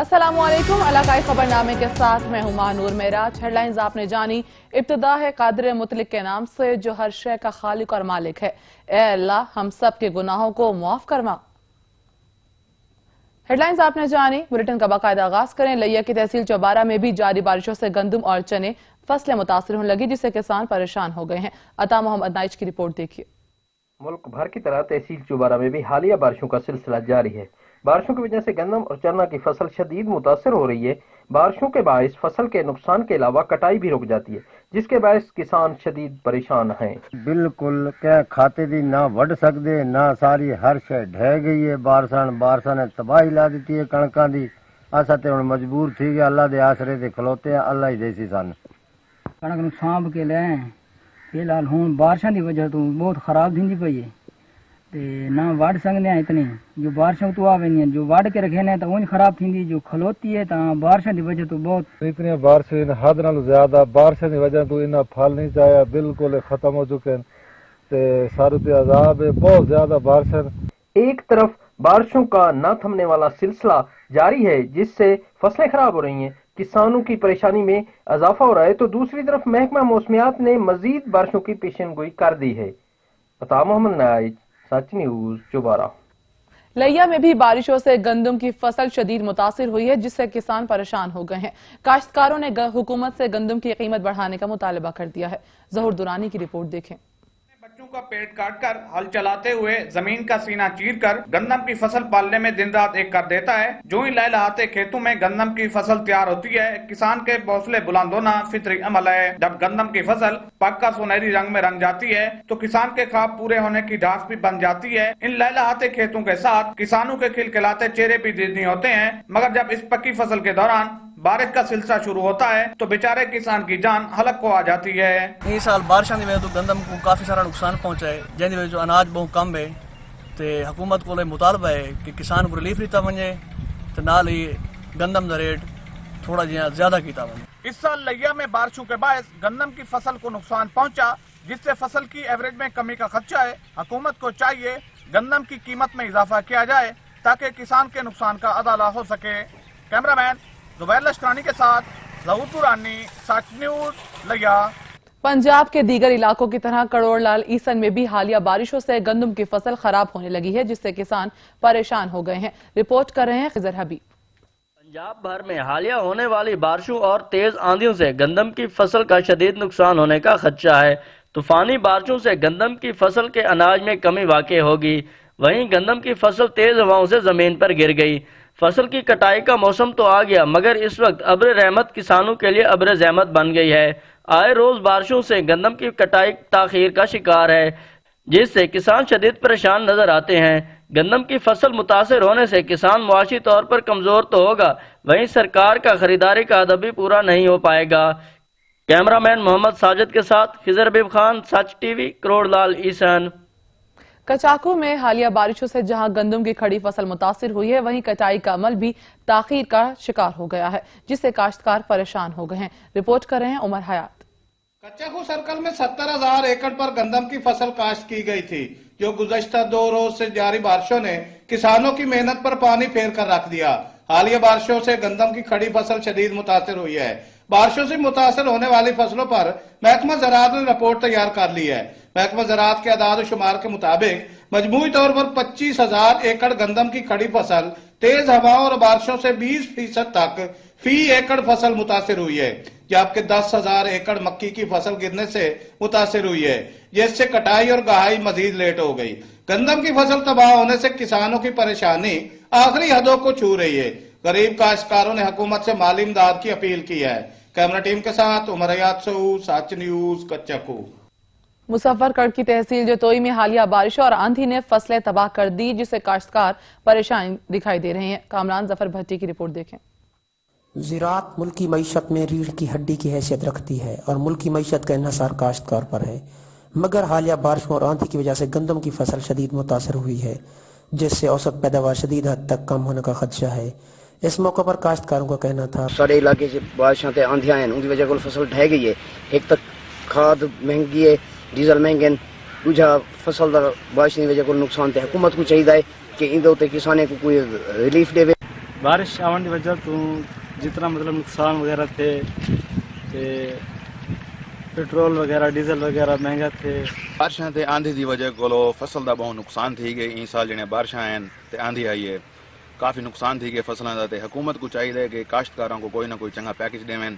अस्सलाम वालेकुम। इलाकाई खबरनामे के साथ मैं हूं महानूर मेराज। हेडलाइंस आपने जानी। इब्तिदा है कादिर मुतलिक के नाम से जो हर शय का खालिक और मालिक है। ए अल्लाह हम सब के गुनाहों को मुआफ फरमा। हेडलाइंस आपने जानी। बुलेटिन का बाकायदा आगाज करें। लिया की तहसील चौबारा में भी जारी बारिशों से गंदम और चने फसलें मुतासिर होने लगी, जिससे किसान परेशान हो गए हैं। अता मोहम्मद नाइच की रिपोर्ट देखिए। मुल्क भर की तरह तहसील चौबारा में भी हालिया बारिशों का सिलसिला जारी है। बारिशों की वजह से गंदम और चना की फसल शदीद मुतासर हो रही है। बारिशों के बायस फसल के नुकसान के अलावा कटाई भी रुक जाती है, जिसके बायस किसान शदीद परेशान हैं। बिल्कुल क्या खाते दी ना वड़ सकते ना, सारी हर शय ढह गई है। बारसा ने तबाही ला दी है कणकां दी। असा ते हुण मजबूर थी गए, अल्लाह दे आसरे ते खलोते हैं। अल्लाह ही देसी सन कणक नूं सांभ के ले फिलहाल हुण बारिशां दी वजह तो बहुत खराब थींदी पई है ते ना वड़ सकदे हैं। इतनी जो बारिशां तो आ वेंदियां, जो वड़ के रखे ने तो उंज खराब थींदी, जो खलोती है तो बारिशां दी वजह तो बहुत इतनी बारिश हद नालों ज्यादा बारिशां दी वजह तो इन्ना फल नहीं चाया, बिल्कुल खत्म हो चुके हैं ते सारे ते अजाब है बहुत ज्यादा बारिश। एक तरफ बारिशों का न थमने वाला सिलसिला जारी है, जिससे फसलें खराब हो रही हैं, किसानों की परेशानी में इजाफा हो रहा है, तो दूसरी तरफ महकमा मौसमियात ने मजीद बारिशों की पेशेनगोई कर दी है। अता मोहम्मद नाइच, सच न्यूज चौबारा। लिया में भी बारिशों से गंदम की फसल शदीद मुतासिर हुई है, जिससे किसान परेशान हो गए हैं। काश्तकारों ने हुकूमत से गंदम की कीमत बढ़ाने का मुतालबा कर दिया है। जहूर दुरानी की रिपोर्ट देखें। बच्चों का पेट काटकर हल चलाते हुए जमीन का सीना चीरकर गंदम की फसल पालने में दिन रात एक कर देता है। जो ही लहलहाते खेतों में गंदम की फसल तैयार होती है, किसान के हौसले बुलंद होना फितरी अमल है। जब गंदम की फसल पक्का सुनहरी रंग में रंग जाती है तो किसान के ख्वाब पूरे होने की ढास भी बन जाती है। इन लहलहाते खेतों के साथ किसानों के खिलखिलाते चेहरे भी दीदी होते हैं, मगर जब इस पक्की फसल के दौरान बारिश का सिलसिला शुरू होता है तो बेचारे किसान की जान हलक को आ जाती है। इस साल बारिशों की वजह तो गंदम को काफी सारा नुकसान पहुंचा है, जिसकी वजह अनाज बहुत कम है ते हुकूमत को मुतालबा है कि किसान को रिलीफ दिता वने ते नाल ही गंदम का रेट थोड़ा ज्यादा किया वने। इस साल लिया में बारिशों के बायस गंदम की फसल को नुकसान पहुंचा, जिससे फसल की एवरेज में कमी का खदशा है। हुकूमत को चाहिए गंदम की कीमत में इजाफा किया जाए ताकि किसान के नुकसान का अदाला हो सके। कैमरामैन जुबैर लश्करानी के साथ जहूर दुरानी, सच न्यूज लिया। पंजाब के दीगर इलाकों की तरह करोड़लाल ईसन में भी हालिया बारिशों से गंदम की फसल खराब होने लगी है, जिससे किसान परेशान हो गए हैं। रिपोर्ट कर रहे हैं खिजर हबीब। पंजाब भर में हालिया होने वाली बारिशों और तेज आंधियों से गंदम की फसल का शदीद नुकसान होने का खदशा है। तूफानी बारिशों से गंदम की फसल के अनाज में कमी वाक़ई होगी। वहीं गंदम की फसल तेज हवाओं से जमीन पर गिर गई। फसल की कटाई का मौसम तो आ गया, मगर इस वक्त अब्र रहमत किसानों के लिए अब्र ज़हमत बन गई है। आए रोज बारिशों से गंदम की कटाई ताखीर का शिकार है, जिससे किसान शदीद परेशान नजर आते हैं। गंदम की फसल मुतासर होने से किसान मुआशी तौर पर कमजोर तो होगा, वहीं सरकार का खरीदारी का अदब भी पूरा नहीं हो पाएगा। कैमरामैन मोहम्मद साजिद के साथ खिजर हबीब खान, सच टीवी, करोड़लाल ईसन। कचाकू में हालिया बारिशों से जहां गंदम की खड़ी फसल मुतासिर हुई है, वहीं कटाई का अमल भी ताखीर का शिकार हो गया है, जिससे काश्तकार परेशान हो गए हैं। रिपोर्ट कर रहे हैं उमर हयात। कचाकू सर्कल में 70,000 एकड़ पर गंदम की फसल काश्त की गई थी, जो गुज़श्ता 2 रोज से जारी बारिशों ने किसानों की मेहनत पर पानी फेर कर रख दिया। हालिया बारिशों से गंदम की खड़ी फसल शदीद मुतासिर हुई है। बारिशों से मुतासर होने वाली फसलों पर महकमा ज़राअत ने रिपोर्ट तैयार कर ली है। महकमा ज़राअत के आदाद शुमार के मुताबिक मजमूई तौर पर 25,000 एकड़ गंदम की खड़ी फसल तेज हवाओं और बारिशों से 20% तक फी एकड़ फसल मुतासिर हुई है, जबकि 10,000 एकड़ मक्की की फसल गिरने से मुतासिर हुई है, जिससे कटाई और गहाई मजीद लेट हो गई। गंदम की फसल तबाह होने से किसानों की परेशानी आखिरी हदों को छू रही है। गरीब काश्तकारों ने हुकूमत से माली इमदाद की अपील की है। कैमरा टीम के साथ उमर हयात सऊद, सच न्यूज, कच्चाकू। मुजफ्फरगढ़ की तहसील जतोई में हालिया बारिश और आंधी ने फसलें तबाह कर दी, जिससे काश्तकार परेशान दिखाई दे रहे हैं। कामरान जफर भट्टी की रिपोर्ट देखें। ज़राअत मुल्क की मईशत में रीढ़ की हड्डी की हैसियत रखती है और मुल्क की मईशत का इन्हिसार काश्तकार पर है, मगर हालिया बारिशों और आंधी की वजह से गंदम की फसल शदीद मुतासर हुई है, जिससे औसत पैदावार शदीद हद तक कम होने का खदशा है। इस मौके पर काश्तकारों का कहना था सारे इलाके से बारिशां ते आंधियां हैं, उनकी वजह को फसल ढह गई है। एक तक खाद महंगी है, डीजल महंगे हैं, दूजा फसल का बारिश की वजह को नुकसान थे। हुकूमत को चाहिए कि इन किसानों को कोई रिलीफ देवे। بارش آنے کی وجہ تو جتنا مطلب نقصان وغیرہ تھے پیٹرول وغیرہ ڈیزل وغیرہ مہنگا تھے. بارشاں تے آندھی دی وجہ کولو فصل دا بہت نقصان تھی گئی. این سال جڑے بارشاں ہیں تے آندھی آئی ہے کافی نقصان تھی گئے فصلاں دا. تے حکومت کو چاہیے کہ کاشتکاراں کو کوئی نہ کوئی چنگا پیکج دیویں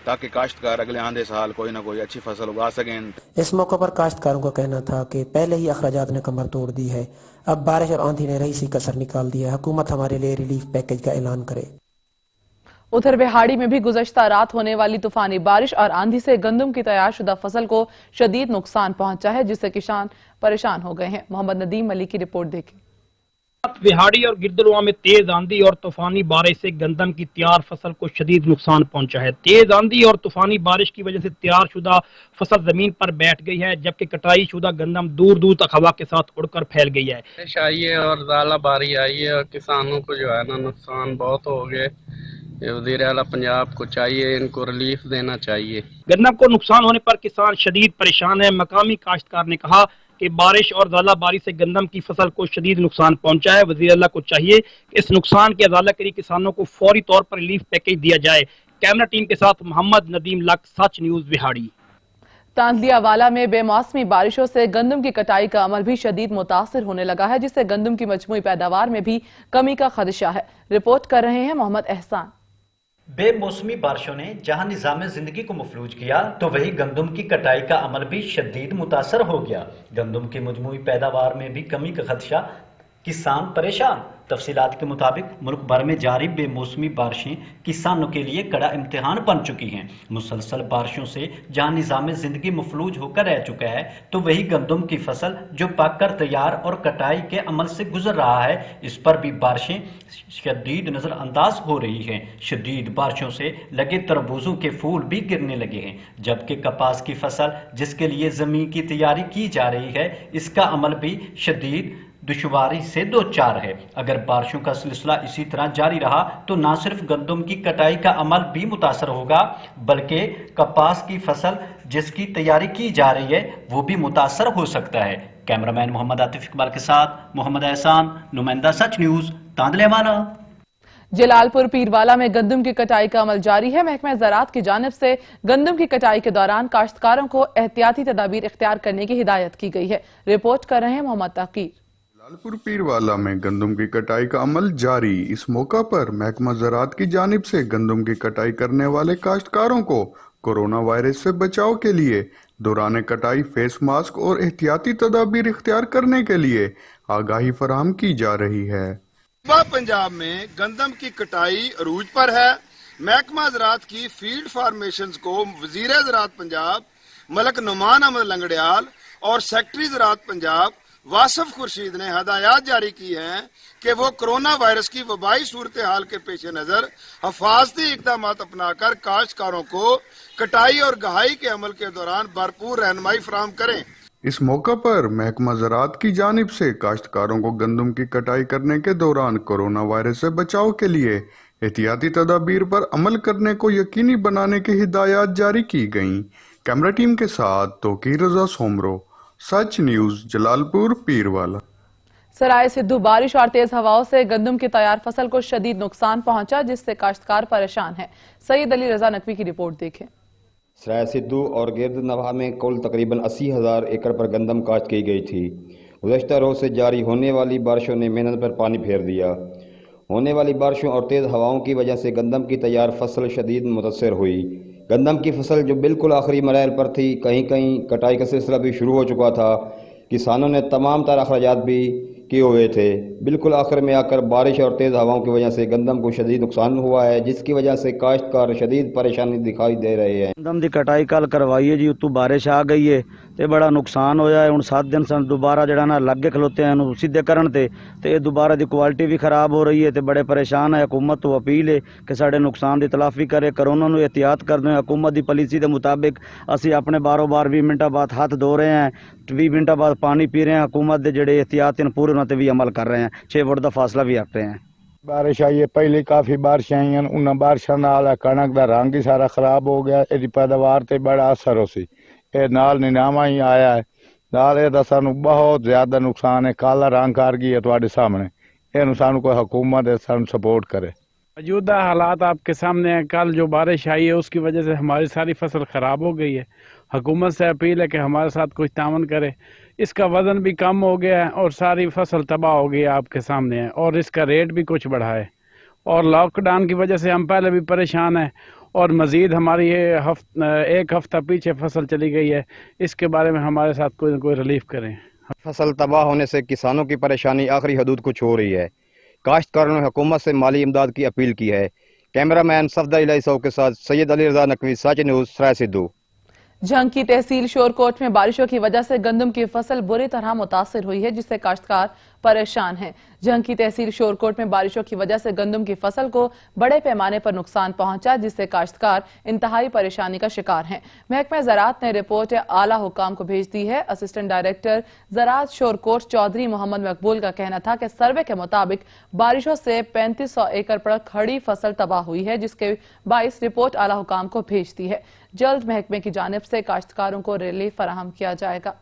تاکہ کاشتکار اگلے آندھے سال کوئی نہ کوئی اچھی فصل اگا سکیں. اس موقع پر کاشتکاروں کا کہنا تھا کہ پہلے ہی اخراجات نے کمر توڑ دی ہے، اب بارش اور آندھی نے رہی سی کسر نکال دی ہے. حکومت ہمارے لیے ریلیف پیکج کا اعلان کرے. ادھر بہاڑی میں بھی گزشتہ رات ہونے والی طوفانی بارش اور آندھی سے گندم کی تیار شدہ فصل کو شدید نقصان پہنچا ہے، جس سے کسان پریشان ہو گئے ہیں. محمد ندیم علی کی رپورٹ دیکھیں. بہاڑی اور گردلوا میں تیز آندھی اور طوفانی بارش سے گندم کی تیار فصل کو شدید نقصان پہنچا ہے. تیز آندھی اور طوفانی بارش کی وجہ سے تیار شدہ فصل زمین پر بیٹھ گئی ہے، جبکہ کٹائی شدہ گندم دور دور تک ہوا کے ساتھ اڑ کر پھیل گئی ہے. بارش آئی ہے اور ژالہ باری آئی ہے اور کسانوں کو جو ہے نا نقصان بہت ہو گئے. وزیر اعلیٰ پنجاب کو چاہیے ان کو ریلیف دینا چاہیے. گندم کو نقصان ہونے پر کسان شدید پریشان ہیں. مقامی کاشتکار نے کہا کہ بارش اور ژالہ باری سے گندم کی فصل کو شدید نقصان پہنچا ہے. وزیر اعلیٰ کو چاہیے کہ اس نقصان کی ازالہ کری کسانوں کو فوری طور پر ریلیف پیکج دیا جائے. کیمرہ ٹیم کے ساتھ محمد ندیم لک، سچ نیوز بہاڑی. تاندلیا والا میں بے موسمی بارشوں سے گندم کی کٹائی کا عمل بھی شدید متاثر ہونے لگا ہے، جس سے گندم کی مجموعی پیداوار میں بھی کمی کا خدشہ ہے. رپورٹ کر رہے ہیں محمد احسان. بے موسمی بارشوں نے جہاں نظام زندگی کو مفلوج کیا تو وہی گندم کی کٹائی کا عمل بھی شدید متاثر ہو گیا. گندم کی مجموعی پیداوار میں بھی کمی کا خدشہ، کسان پریشان. تفصیلات کے مطابق ملک بھر میں جاری بے موسمی بارشیں کسانوں کے لیے کڑا امتحان بن چکی ہیں. مسلسل بارشوں سے جہاں نظام زندگی مفلوج ہو کر رہ چکا ہے تو وہی گندم کی فصل جو پک کر تیار اور کٹائی کے عمل سے گزر رہا ہے، اس پر بھی بارشیں شدید نظر انداز ہو رہی ہیں. شدید بارشوں سے لگے تربوزوں کے پھول بھی گرنے لگے ہیں، جبکہ کپاس کی فصل جس کے لیے زمین کی تیاری کی جا رہی ہے، اس کا عمل بھی شدید دشواری سے دوچار ہے. اگر بارشوں کا سلسلہ اسی طرح جاری رہا تو نہ صرف گندم کی کٹائی کا عمل بھی متاثر ہوگا بلکہ کپاس کی فصل جس کی تیاری کی جا رہی ہے وہ بھی متاثر ہو سکتا ہے. کیمرامین محمد عاطف اقبال کے ساتھ محمد احسان، نمائندہ سچ نیوز، تاندلے مانا. جلال پور پیروالا میں گندم کی کٹائی کا عمل جاری ہے. محکمہ زراعت کی جانب سے گندم کی کٹائی کے دوران کاشتکاروں کو احتیاطی تدابیر اختیار کرنے کی ہدایت کی گئی ہے. رپورٹ کر رہے ہیں محمد تقیر. جلال پور پیروالا میں گندم کی کٹائی کا عمل جاری. اس موقع پر محکمہ زراعت کی جانب سے گندم کی کٹائی کرنے والے کاشتکاروں کو کورونا وائرس سے بچاؤ کے لیے دوران کٹائی فیس ماسک اور احتیاطی تدابیر اختیار کرنے کے لیے آگاہی فراہم کی جا رہی ہے. پنجاب میں گندم کی کٹائی عروج پر ہے. محکمہ زراعت کی فیلڈ فارمیشنز کو وزیر زراعت پنجاب ملک نعمان احمد لنگڑیال اور سیکٹری زراعت پنجاب واصف خورشید نے ہدایات جاری کی ہیں کہ وہ کرونا وائرس کی وبائی صورتحال کے پیش نظر حفاظتی اقدامات اپنا کر کاشتکاروں کو کٹائی اور گہائی کے عمل کے دوران بھرپور رہنمائی فراہم کریں. اس موقع پر محکمہ زراعت کی جانب سے کاشتکاروں کو گندم کی کٹائی کرنے کے دوران کورونا وائرس سے بچاؤ کے لیے احتیاطی تدابیر پر عمل کرنے کو یقینی بنانے کی ہدایات جاری کی گئیں. کیمرہ ٹیم کے ساتھ توقیر رضا سومرو، سچ نیوز، جلال پور پیروالا. سرائے سدھو بارش اور تیز ہواؤں سے گندم کی تیار فصل کو شدید نقصان پہنچا، جس سے کاشتکار پریشان ہیں. سید علی رضا نقوی کی رپورٹ دیکھیں. سرائے سدھو اور گرد نواح میں کل تقریباً 80,000 ایکڑ پر گندم کاشت کی گئی تھی. گزشتہ روز سے جاری ہونے والی بارشوں نے محنت پر پانی پھیر دیا. ہونے والی بارشوں اور تیز ہواؤں کی وجہ سے گندم کی تیار فصل شدید متاثر ہوئی. گندم کی فصل جو بالکل آخری مراحل پر تھی، کہیں کہیں کٹائی کا سلسلہ بھی شروع ہو چکا تھا. کسانوں نے تمام تر اخراجات بھی کیے ہوئے تھے. بالکل آخر میں آ کر بارش اور تیز ہواؤں کی وجہ سے گندم کو شدید نقصان ہوا ہے، جس کی وجہ سے کاشتکار شدید پریشانی دکھائی دے رہے ہیں. گندم دی کٹائی کل کروائی ہے جی، اتو بارش آ گئی ہے تے بڑا نقصان ہویا ہے. ہن 7 دن سن دوبارہ جڑا نا لگے کھلوتے ہیں انہوں سیدھے کرن تے دوبارہ دی کوالٹی بھی خراب ہو رہی ہے تے بڑے پریشان ہے. حکومت تو اپیل ہے کہ ساڈے نقصان دی تلافی کرے، کرونا نو احتیاط کرنے. حکومت دی پالیسی دے مطابق اسی اپنے باروں بار 20 منٹاں بعد ہاتھ دھو رہے ہیں، 20 منٹاں بعد پانی پی رہے ہیں. حکومت دے جڑے احتیاط ہیں پورے انہاں تے بھی عمل کر رہے ہیں. 6 فٹ دا فاصلہ بھی رکھ رہے ہیں. بارش آئی ہے، پہلی کافی بارشیں آئی ہیں، انہاں بارشاں نال کنک دا رنگ ہی سارا خراب ہو گیا. ایدی پیداوار تے بڑا اثر ہو سی. اے نال نیناما ہی آیا ہے، نال اے دا سانو بہت زیادہ نقصان ہے. کالا رنگ کر گئی ہے تواڈے سامنے. اینو سانو کوئی حکومت سانو سپورٹ کرے. मौजूदा हालात आपके सामने हैं। कल जो बारिश आई है उसकी वजह से हमारी सारी फसल ख़राब हो गई है। हुकूमत से अपील है कि हमारे साथ कुछ तावन करे। इसका वज़न भी कम हो गया है और सारी फसल तबाह हो गई है, आपके सामने है, और इसका रेट भी कुछ बढ़ा है। और लॉकडाउन की वजह से हम पहले भी परेशान हैं और मज़ीद हमारी ये एक हफ्ता पीछे फसल चली गई है। इसके बारे में हमारे साथ कोई न कोई रिलीफ करें। फसल तबाह होने से किसानों की परेशानी आखिरी हदूद को छू रही है। काश्तकारों ने हुकूमत से माली इमदाद की अपील की है। कैमरामैन सफदर इलाही साहब के साथ सैयद अली रजा नकवी, साच न्यूज़, सराय सिद्धू। जंग की तहसील शोरकोट में बारिशों की वजह से गंदम की फसल बुरी तरह मुतासिर हुई है, जिससे काश्तकार परेशान हैं। जंग की तहसील शोरकोट में बारिशों की वजह से गंदम की फसल को बड़े पैमाने पर नुकसान पहुंचा, जिससे काश्तकार इंतहाई परेशानी का शिकार हैं। महकमा ज़राअत ने रिपोर्ट आला हुकाम को भेज दी है। असिस्टेंट डायरेक्टर ज़राअत शोरकोट चौधरी मोहम्मद मकबूल का कहना था कि सर्वे के मुताबिक बारिशों से 3500 एकड़ पर खड़ी फसल तबाह हुई है, जिसके बाइस रिपोर्ट आला हुकाम को भेज दी है। जल्द महकमे की जानिब से काश्तकारों को रिलीफ फराहम किया जाएगा।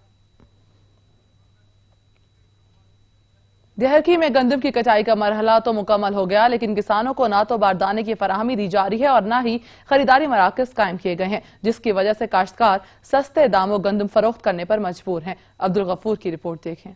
देहरकी में गंदम की कटाई का मरहला तो मुकम्मल हो गया, लेकिन किसानों को ना तो बारदाने की फराहमी दी जा रही है और ना ही खरीदारी मराकज कायम किए गए हैं, जिसकी वजह से काश्तकार सस्ते दामों गंदम फरोख्त करने पर मजबूर हैं। अब्दुल गफूर की रिपोर्ट देखें।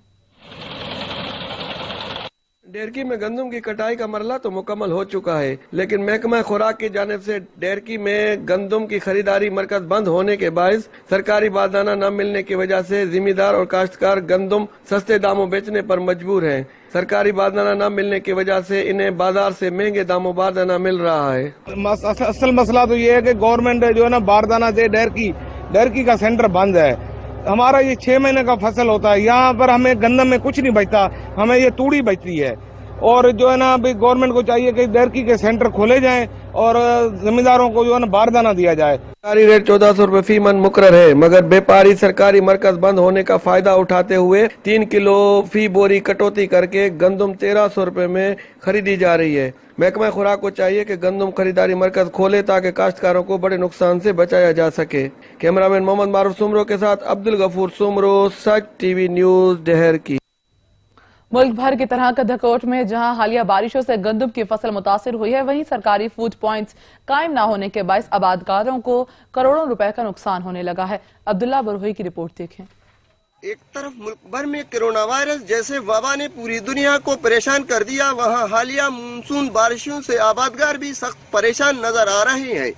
डेरकी में गंदम की कटाई का मरला तो मुकम्मल हो चुका है, लेकिन महकमा खुराक की जानिब से डेरकी में गंदम की खरीदारी मरकज बंद होने के बायस सरकारी बारदाना न मिलने की वजह से जिम्मेदार और काश्तकार गंदम सस्ते दामों बेचने पर मजबूर हैं। सरकारी बारदाना न मिलने की वजह से इन्हें बाजार से महंगे दामों बारदाना मिल रहा है। असल मसला तो ये है कि गवर्नमेंट जो है ना बारदाना दे, डेरकी का सेंटर बंद है। हमारा ये 6 महीने का फसल होता है, यहाँ पर हमें गंदम में कुछ नहीं बचता, हमें ये तूड़ी बचती है। और जो है ना अभी गवर्नमेंट को चाहिए कि डेरकी के सेंटर खोले जाएं और जमींदारों को जो है ना बारदाना दिया जाए। सरकारी रेट 1400 रुपए फी मन मुकर्रर है, मगर व्यापारी सरकारी मरकज बंद होने का फायदा उठाते हुए 3 किलो फी बोरी कटौती करके गंदम 1300 रुपए में खरीदी जा रही है। महकमा खुराक को चाहिए कि गंदम खरीदारी मरकज खोले ताकि काश्तकारों को बड़े नुकसान से बचाया जा सके। कैमरामैन मोहम्मद मारूफ सुमरो के साथ अब्दुल गफूर सुमरो, सच टीवी न्यूज, डेहरकी। मुल्क भर की तरह कदकोट में जहां हालिया बारिशों से गंदम की फसल मुतासिर हुई है, वहीं सरकारी फूड पॉइंट्स कायम न होने के बायस आबादकारों को करोड़ों रुपए का नुकसान होने लगा है। अब्दुल्ला बरहोई की रिपोर्ट देखें। एक तरफ मुल्क भर में कोरोना वायरस जैसे वबा ने पूरी दुनिया को परेशान कर दिया, वहां हालिया मानसून बारिशों से आबादगार भी सख्त परेशान नजर आ रहे हैं।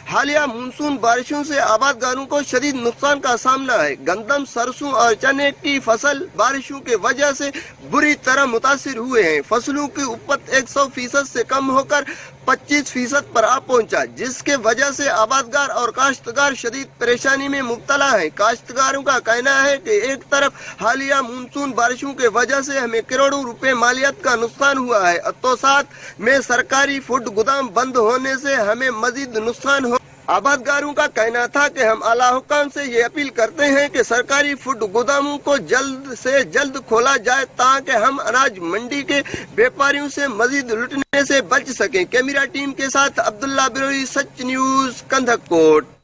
हालिया मानसून बारिशों से आबादगारों को शदीद नुकसान का सामना है। गंदम, सरसों और चने की फसल बारिशों के वजह से बुरी तरह मुतासिर हुए हैं। फसलों की उपज 100% से कम होकर 25% पर आ पहुंचा, जिसके वजह से आबादगार और काश्तकार शदीद परेशानी में मुब्तला है। काश्तकारों का कहना है कि एक तरफ हालिया मानसून बारिशों के वजह से हमें करोड़ों रुपए मालियत का नुकसान हुआ है, तो साथ में सरकारी फूड गोदाम बंद होने से हमें मजीद नुकसान हो। आबादगारों का कहना था कि हम आला हुकाम से ये अपील करते हैं कि सरकारी फूड गोदामों को जल्द से जल्द खोला जाए ताकि हम अनाज मंडी के व्यापारियों से मजीद लुटने से बच सकें। कैमरा टीम के साथ अब्दुल्ला बरोई, सच न्यूज, कंधकोट।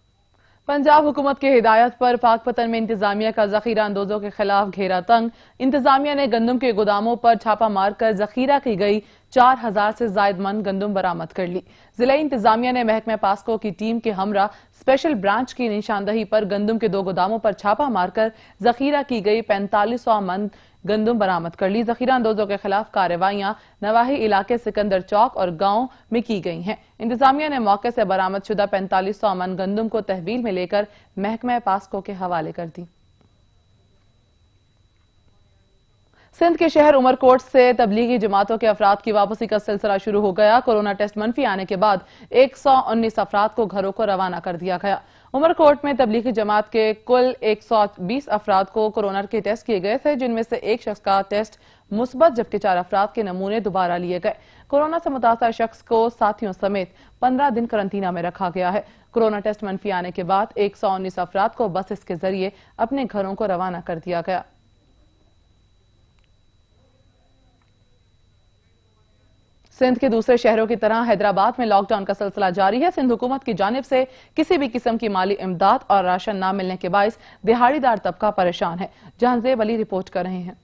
पंजाब हुकूमत की हिदायत पर पाकपतन में इंतजामिया का जखीरा अंदोजों के खिलाफ घेरा तंग। इंतजामिया ने गंदम के गोदामों पर छापा मारकर जखीरा की गई 4000 से जायद मन गंदम बरामद कर ली। जिला इंतजामिया ने महकमा पास्को की टीम के हमरा स्पेशल ब्रांच की निशानदही पर गंदम के 2 गोदामों पर छापा मारकर जखीरा की गई 4500 मन गंदम बरामद कर ली। जखीरा अंदोजों के खिलाफ कार्रवाइयां नवाही इलाके सिकंदर चौक और गांव में की गई हैं। इंतजामिया ने मौके से बरामद शुदा 4500 मन गंदम को तहवील में लेकर महकमा पास्को के हवाले कर दी। सिंध के शहर उमरकोट से तबलीगी जमातों के अफराद की वापसी का सिलसिला शुरू हो गया। कोरोना टेस्ट मनफी आने के बाद 119 अफराद को घरों को रवाना कर दिया गया। उमरकोट में तबलीगी जमात के कुल 120 अफराद को कोरोना के टेस्ट किए गए थे, जिनमें से एक शख्स का टेस्ट मुस्बत जबकि 4 अफराद के नमूने दोबारा लिए गए। कोरोना से मुतासर शख्स को साथियों समेत 15 दिन करंटीना में रखा गया है। कोरोना टेस्ट मनफी आने के बाद 119 अफराद को बसेस के जरिए अपने घरों को रवाना कर दिया गया। सिंध के दूसरे शहरों की तरह हैदराबाद में लॉकडाउन का सिलसिला जारी है। सिंध हुकूमत की जानिब से किसी भी किस्म की माली इमदाद और राशन न मिलने के बायस दिहाड़ीदार तबका परेशान है। जहांजेब अली रिपोर्ट कर रहे हैं।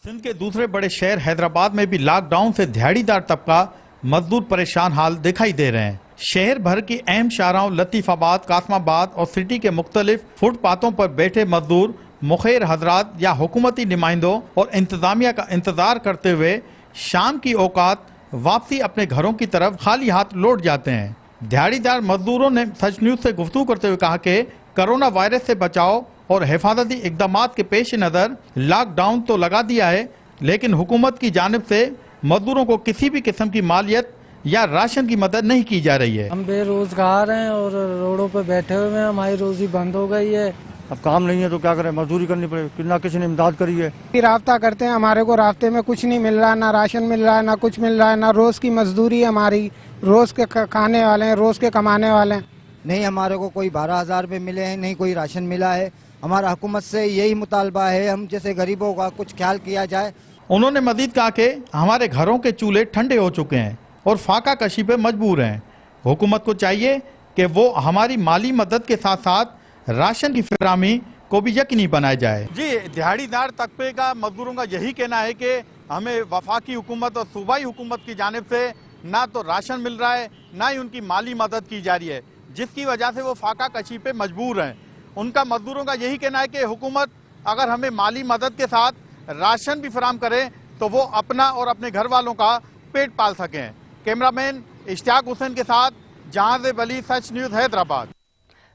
सिंध के दूसरे बड़े शहर हैदराबाद में भी लॉकडाउन से दिहाड़ीदार तबका मजदूर परेशान हाल दिखाई दे रहे हैं। शहर भर की अहम शाहराहों लतीफाबाद, कासमाबाद और सिटी के मुख्तलिफ फुटपाथों पर बैठे मजदूर मुखैर हजरात या हुकूमती नुमाइंदों और इंतजामिया का इंतजार करते हुए शाम की औकात वापसी अपने घरों की तरफ खाली हाथ लौट जाते हैं। दिहाड़ीदार मजदूरों ने सच न्यूज से गुफ्तगू करते हुए कहा कि कोरोना वायरस से बचाव और हिफाजती इक़दामात के पेश नज़र लॉकडाउन तो लगा दिया है, लेकिन हुकूमत की जानिब से मजदूरों को किसी भी किस्म की मालियत या राशन की मदद नहीं की जा रही है। हम बेरोजगार हैं और रोडों पर बैठे हुए हैं, हमारी रोजी बंद हो गई है। अब काम नहीं है तो क्या करें, मजदूरी करनी पड़ेगी, कितना किसी ने इमदाद करी है। रास्ता करते हैं, हमारे को रास्ते में कुछ नहीं मिल रहा, ना राशन मिल रहा है, ना कुछ मिल रहा है, ना रोज की मजदूरी है हमारी, रोज के खाने वाले हैं, रोज के कमाने वाले हैं। नहीं हमारे को कोई 12,000 रुपये मिले हैं, नहीं कोई राशन मिला है। हमारा हुकूमत से यही मुतालबा है, हम जैसे गरीबों का कुछ ख्याल किया जाए। उन्होंने मजीद कहा कि हमारे घरों के चूल्हे ठंडे हो चुके हैं और फाका कशी पे मजबूर हैं। हुकूमत को चाहिए कि वो हमारी माली मदद के साथ साथ राशन की फराहमी को भी यकीनी बनाया जाए। जी, दिहाड़ीदार तबके का मजदूरों का यही कहना है कि हमें वफाकी हुकूमत और सूबाई हुकूमत की जानिब से ना तो राशन मिल रहा है, ना ही उनकी माली मदद की जा रही है, जिसकी वजह से वो फाका कशी पे मजबूर हैं। उनका मजदूरों का यही कहना है कि हुकूमत अगर हमें माली मदद के साथ राशन भी फराहम करे तो वो अपना और अपने घर वालों का पेट पाल सकें। कैमरामैन इश्तियाक हुसैन के साथ जहां वली, सच न्यूज, हैदराबाद।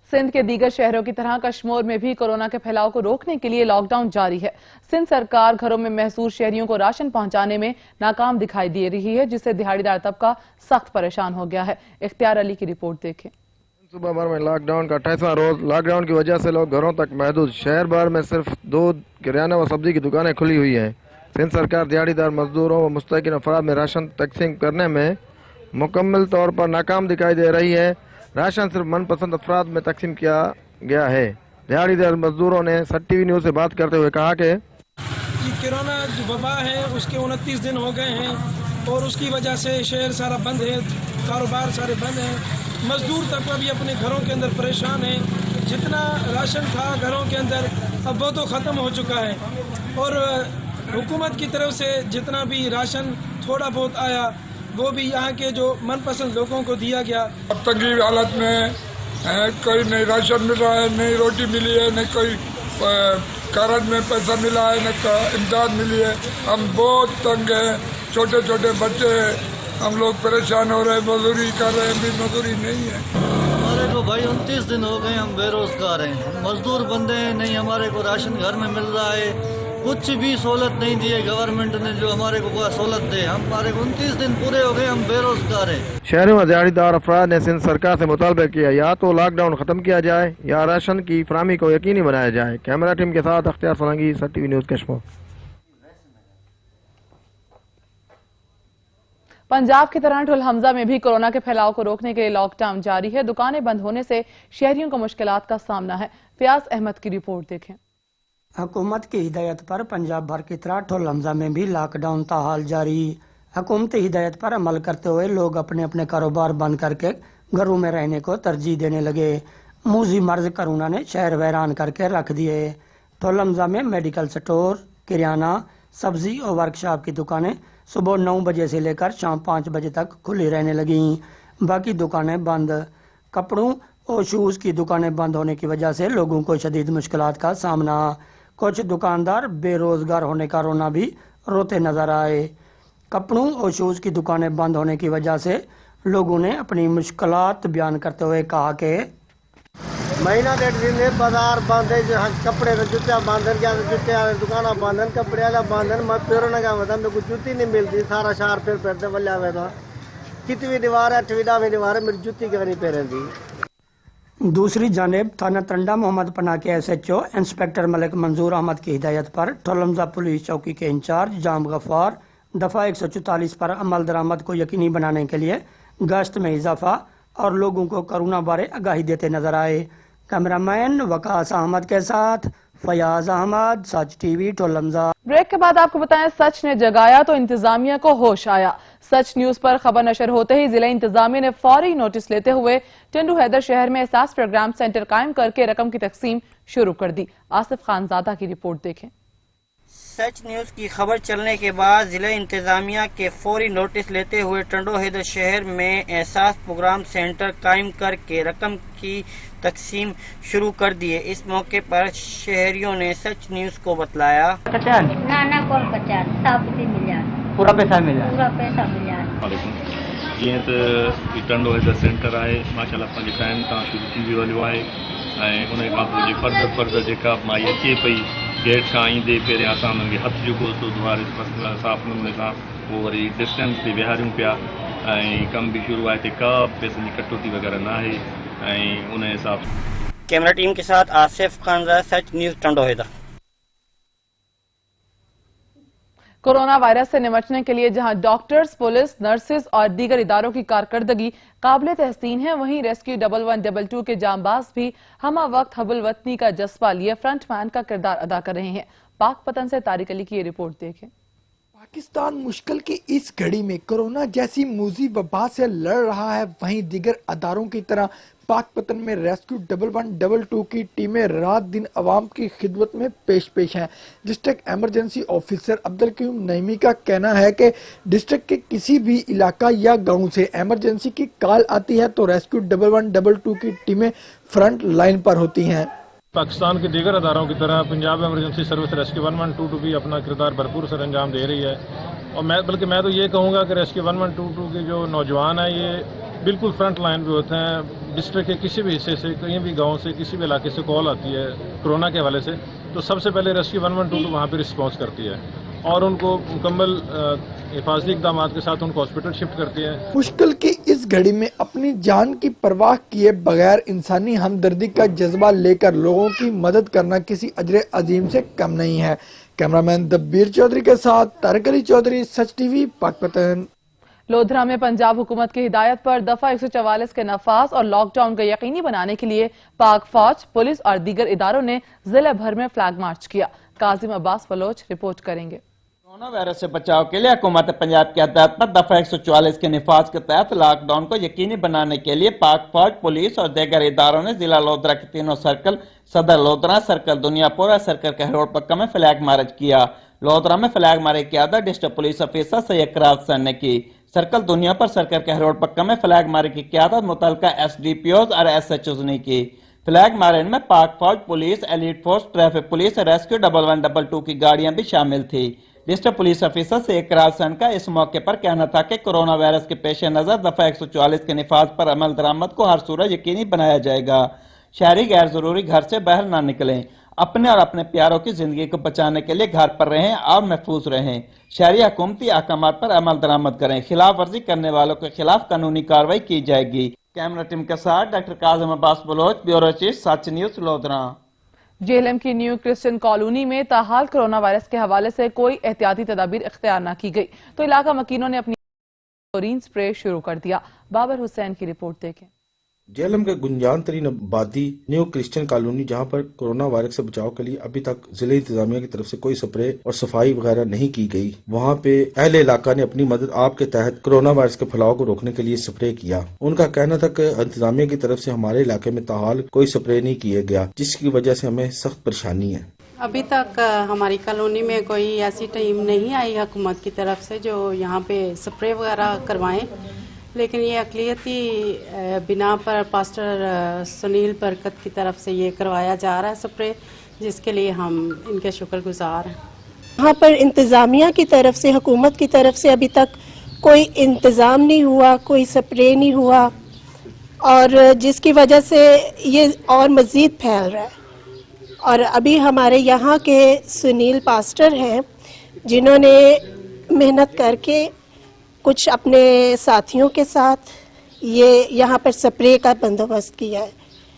सिंध के दीगर शहरों की तरह कश्मीर में भी कोरोना के फैलाव को रोकने के लिए लॉकडाउन जारी है। सिंध सरकार घरों में महसूर शहरियों को राशन पहुंचाने में नाकाम दिखाई दे रही है, जिससे दिहाड़ीदार तबका सख्त परेशान हो गया है। इख्तियार अली की रिपोर्ट देखें। सुबह भर में लॉकडाउन का 28वां रोज। लॉकडाउन की वजह से लोग घरों तक महदूद। शहर भर में सिर्फ 2 किराना व सब्जी की दुकानें खुली हुई हैं। सिंध सरकार दिहाड़ीदार मजदूरों व मुस्तकिन अफराद में राशन तकसीम करने में मुकम्मल तौर पर नाकाम दिखाई दे रही है। राशन सिर्फ मनपसंद अफराद में तकसीम किया गया है। दिहाड़ीदार मजदूरों ने सट टीवी न्यूज से बात करते हुए कहा कि कोरोना जो वबा है उसके 29 दिन हो गए हैं और उसकी वजह से शहर सारा बंद है, कारोबार सारे बंद हैं। मजदूर तक भी अपने घरों के अंदर परेशान है। जितना राशन था घरों के अंदर अब वो तो ख़त्म हो चुका है और हुकूमत की तरफ से जितना भी राशन थोड़ा बहुत आया वो भी यहाँ के जो मनपसंद लोगों को दिया गया। अब तंगी हालत में कोई नहीं राशन मिल रहा है, नहीं रोटी मिली है, नहीं कोई कारण में पैसा मिला है, न इमदाद मिली है। हम बहुत तंग हैं, छोटे छोटे बच्चे हैं, हम लोग परेशान हो रहे हैं, मजदूरी कर रहे हैं, भी मजदूरी नहीं है। हमारे को भाई 29 दिन हो गए, हम बेरोजगार हैं, हम मजदूर बंदे हैं, नहीं हमारे को राशन घर में मिल रहा है, कुछ भी सहूलत नहीं दी है गवर्नमेंट ने जो हमारे को सहूलत दे। हमारे 29 दिन पूरे हो गए, हम बेरोजगार हैं। शहरों में दिहाड़ीदार अफराद ने सिंध सरकार से मुतालबा किया या तो लॉकडाउन खत्म किया जाए या राशन की फराहमी को यकीनी बनाया जाए। कैमरा टीम के साथ अख्तियार सोलंकी, सट टीवी न्यूज, कश्मीर। पंजाब की तरह ठुल-हमजा में भी कोरोना के फैलाव को रोकने के लिए लॉकडाउन जारी है। दुकानें बंद होने से शहरियों को मुश्किलात का सामना है। फयाज अहमद की रिपोर्ट देखें। हुकूमत की हिदायत पर पंजाब भर की तरह ठुल-हमजा में भी लॉकडाउन ताहाल जारी। हुकूमती हिदायत पर अमल करते हुए लोग अपने अपने कारोबार बंद करके घरों में रहने को तरजीह देने लगे। मूजी मर्ज कोरोना ने शहर वैरान करके रख दिए। ठुल-हमजा में मेडिकल स्टोर, किराना, सब्जी और वर्कशॉप की दुकानें सुबह 9 बजे से लेकर शाम 5 बजे तक खुली रहने लगी। बाकी दुकानें बंद। कपड़ों और शूज़ की दुकानें बंद होने की वजह से लोगों को शदीद मुश्किलात का सामना। कुछ दुकानदार बेरोजगार होने का रोना भी रोते नजर आए। कपड़ों और शूज़ की दुकानें बंद होने की वजह से लोगों ने अपनी मुश्किलात बयान करते हुए कहा कि महीना 1.5 दिन बाजार बंद है, जो कपड़े जूते बंद हैं, जूते दुकाना बंद हैं, कपड़े वाला बंद है। मैं फिर का मतलब मेरे को जूती नहीं मिलती, सारा शहर फिर पैरते बल्ले हुए था। कितनी दीवार है, 8वीं दीवार है, मेरी जूती क्यों नहीं पहन दी। दूसरी जानिब थाना टंडा मोहम्मद पना के SHO इंस्पेक्टर मलिक मंजूर अहमद की हिदायत पर ठुल-हमजा पुलिस चौकी के इंचार्ज जाम गफ्फार दफ़ा 144 पर अमल दरामद को यकीनी बनाने के लिए गश्त में इजाफा और लोगों को कोरोना बारे आगाही देते नजर आए। कैमरामैन वकास अहमद के साथ फयाज अहमद, सच टीवी, ठुल-हमजा। ब्रेक के बाद आपको बताएं, सच ने जगाया तो इंतजामिया को होश आया। सच न्यूज पर खबर नशर होते ही जिला इंतजामिया ने फौरी नोटिस लेते हुए टेंडू हैदर शहर में एहसास प्रोग्राम सेंटर कायम करके रकम की तकसीम शुरू कर दी। आसिफ खानजादा की रिपोर्ट देखें। سچ نیوز کی خبر چلنے کے بعد ضلع انتظامیہ کے فوری نوٹس لیتے ہوئے ٹنڈو حیدر شہر میں احساس پروگرام سینٹر قائم کر کے رقم کی تقسیم شروع کر دیے. اس موقع پر شہریوں نے سچ نیوز کو بتلایا. پورا پیسہ ملا. جیئں تو ٹنڈو حیدر سینٹر ہے ماشاءاللہ پنج ٹائم تا شروع تھی ویو ہے ان کا فرد جا مائی اچے پی گیٹ کا آئندے پہ اصا ان کے ہاتھ چکو سو دوبارہ صاف نمونے سے وہ وری ڈسٹینس سے وہاروں پیا کم بھی شروع ہے کا پیسے کی کٹوتی وغیرہ نہ ہے ان حساب سے. کیمرہ ٹیم کے ساتھ Asif Khanzada, Sach news Tando Haider. Corona virus سے نمٹنے کے لیے جہاں ڈاکٹرز، پولیس، نرسز اور دیگر اداروں کی کارکردگی قابل تحسین ہے، وہیں ریسکیو 1122 کے جانباز بھی ہمہ وقت حب الوطنی کا جذبہ لیے فرنٹ مین کا کردار ادا کر رہے ہیں. پاک پتن سے طارق علی کی یہ رپورٹ دیکھیں. پاکستان مشکل کی اس گھڑی میں کورونا جیسی موذی وبا سے لڑ رہا ہے، وہیں دیگر اداروں کی طرح پاک پتن میں ریسکیو 1122 کی ٹیمیں رات دن عوام کی خدمت میں پیش ہیں. District emergency officer Abdul Qayyum Naeemi کا کہنا ہے کہ ڈسٹرکٹ کے کسی بھی علاقہ یا گاؤں سے ایمرجنسی کی کال آتی ہے تو ریسکیو 1122 کی ٹیمیں فرنٹ لائن پر ہوتی ہیں. پاکستان کے دیگر اداروں کی طرح پنجاب ایمرجنسی سروس ریسکیو 1122 بھی اپنا کردار بھرپور سر انجام دے رہی ہے، اور بلکہ میں تو یہ کہوں گا کہ ریسکیو 1122 کے جو نوجوان ہیں یہ بالکل فرنٹ لائن پہ ہوتے ہیں. ڈسٹرکٹ کے کسی بھی حصے سے، کہیں بھی گاؤں سے، کسی بھی علاقے سے کال آتی ہے کورونا کے حوالے سے تو سب سے پہلے ریسکیو 1122 وہاں پہ رسپانس کرتی ہے اور ان کو مکمل حفاظتی اقدامات کے ساتھ ان کو ہاسپٹل شفٹ کرتی ہے. مشکل کی اس گھڑی میں اپنی جان کی پرواہ کیے بغیر انسانی ہمدردی کا جذبہ لے کر لوگوں کی مدد کرنا کسی اجر عظیم سے کم نہیں ہے. کیمرامین دبیر چودھری کے ساتھ طارق علی چودھری، سچ ٹی وی، پاک پتن. لودھرا میں پنجاب حکومت کی ہدایت پر دفعہ 144 کے نفاذ اور لاک ڈاؤن کو یقینی بنانے کے لیے پاک فوج، پولیس اور دیگر اداروں نے ضلع بھر میں فلیگ مارچ کیا. قاسم عباس بلوچ رپورٹ کریں گے. کورونا وائرس سے بچاؤ کے لیے حکومت پنجاب کی ہدایت پر دفعہ 144 کے نفاذ کے تحت لاک ڈاؤن کو یقینی بنانے کے لیے پاک فوج، پولیس اور دیگر اداروں نے ضلع لودھرا کے تینوں سرکل، صدر لودھرا، سرکل دنیا پور اور سرکل کہروڑ پکا میں فلیگ مارچ کیا. لودھرا میں فلیگ مارچ کی قیادت ڈسٹرکٹ پولیس آفیسر سید کراس سر نے کی. سرکل دنیا پر سرکل کہروڑ پکا میں فلیگ مارچ کی قیادت متعلقہ ایس ڈی پی اوز اور ایس ایچ اوز نے کی. فلیگ مارچ میں پاک فوج، police, elite force, traffic police اور ریسکیو 1122 کی گاڑیاں بھی شامل تھی. ڈسٹرکٹ پولیس آفیسر سید کراس سر کا اس موقع پر کہنا تھا کہ کورونا وائرس کے پیش نظر دفعہ 144 کے نفاذ پر عمل درآمد کو ہر صورت یقینی بنایا جائے گا. شہری غیر ضروری گھر سے باہر نہ نکلیں، اپنے اور اپنے پیاروں کی زندگی کو بچانے کے لیے گھر پر رہیں اور محفوظ رہیں. شہری حکومتی احکامات پر عمل درآمد کریں، خلاف ورزی کرنے والوں کے خلاف قانونی کارروائی کی جائے گی. کیمرہ ٹیم کے ساتھ ڈاکٹر قاسم عباس بلوچ، بیورو چیف، سچ نیوز، لودھرا. جہلم کی نیو کرسچن کالونی میں تاحال کورونا وائرس کے حوالے سے کوئی احتیاطی تدابیر اختیار نہ کی گئی تو علاقہ مکینوں نے اپنی کلورین سپرے شروع کر دیا. بابر حسین کی رپورٹ دیکھیں. جہلم کے گنجان ترین آبادی نیو کرسچن کالونی، جہاں پر کورونا وائرس سے بچاؤ کے لیے ابھی تک ضلع انتظامیہ کی طرف سے کوئی سپرے اور صفائی وغیرہ نہیں کی گئی، وہاں پہ اہل علاقہ نے اپنی مدد آپ کے تحت کورونا وائرس کے پھیلاؤ کو روکنے کے لیے سپرے کیا. ان کا کہنا تھا کہ انتظامیہ کی طرف سے ہمارے علاقے میں تاحال کوئی سپرے نہیں کیے گیا، جس کی وجہ سے ہمیں سخت پریشانی ہے. ابھی تک ہماری کالونی میں کوئی ایسی ٹیم نہیں آئی حکومت کی طرف سے جو یہاں پہ سپرے وغیرہ کروائیں، لیکن یہ اقلیتی بنا پر پاسٹر سنیل برکت کی طرف سے یہ کروایا جا رہا ہے سپرے، جس کے لیے ہم ان کے شکر گزار ہیں. وہاں پر انتظامیہ کی طرف سے، حکومت کی طرف سے ابھی تک کوئی انتظام نہیں ہوا، کوئی سپرے نہیں ہوا، اور جس کی وجہ سے یہ اور مزید پھیل رہا ہے. اور ابھی ہمارے یہاں کے سنیل پاسٹر ہیں جنہوں نے محنت کر کے کچھ اپنے ساتھیوں کے ساتھ یہ یہاں پر سپرے کا بندوبست کیا ہے.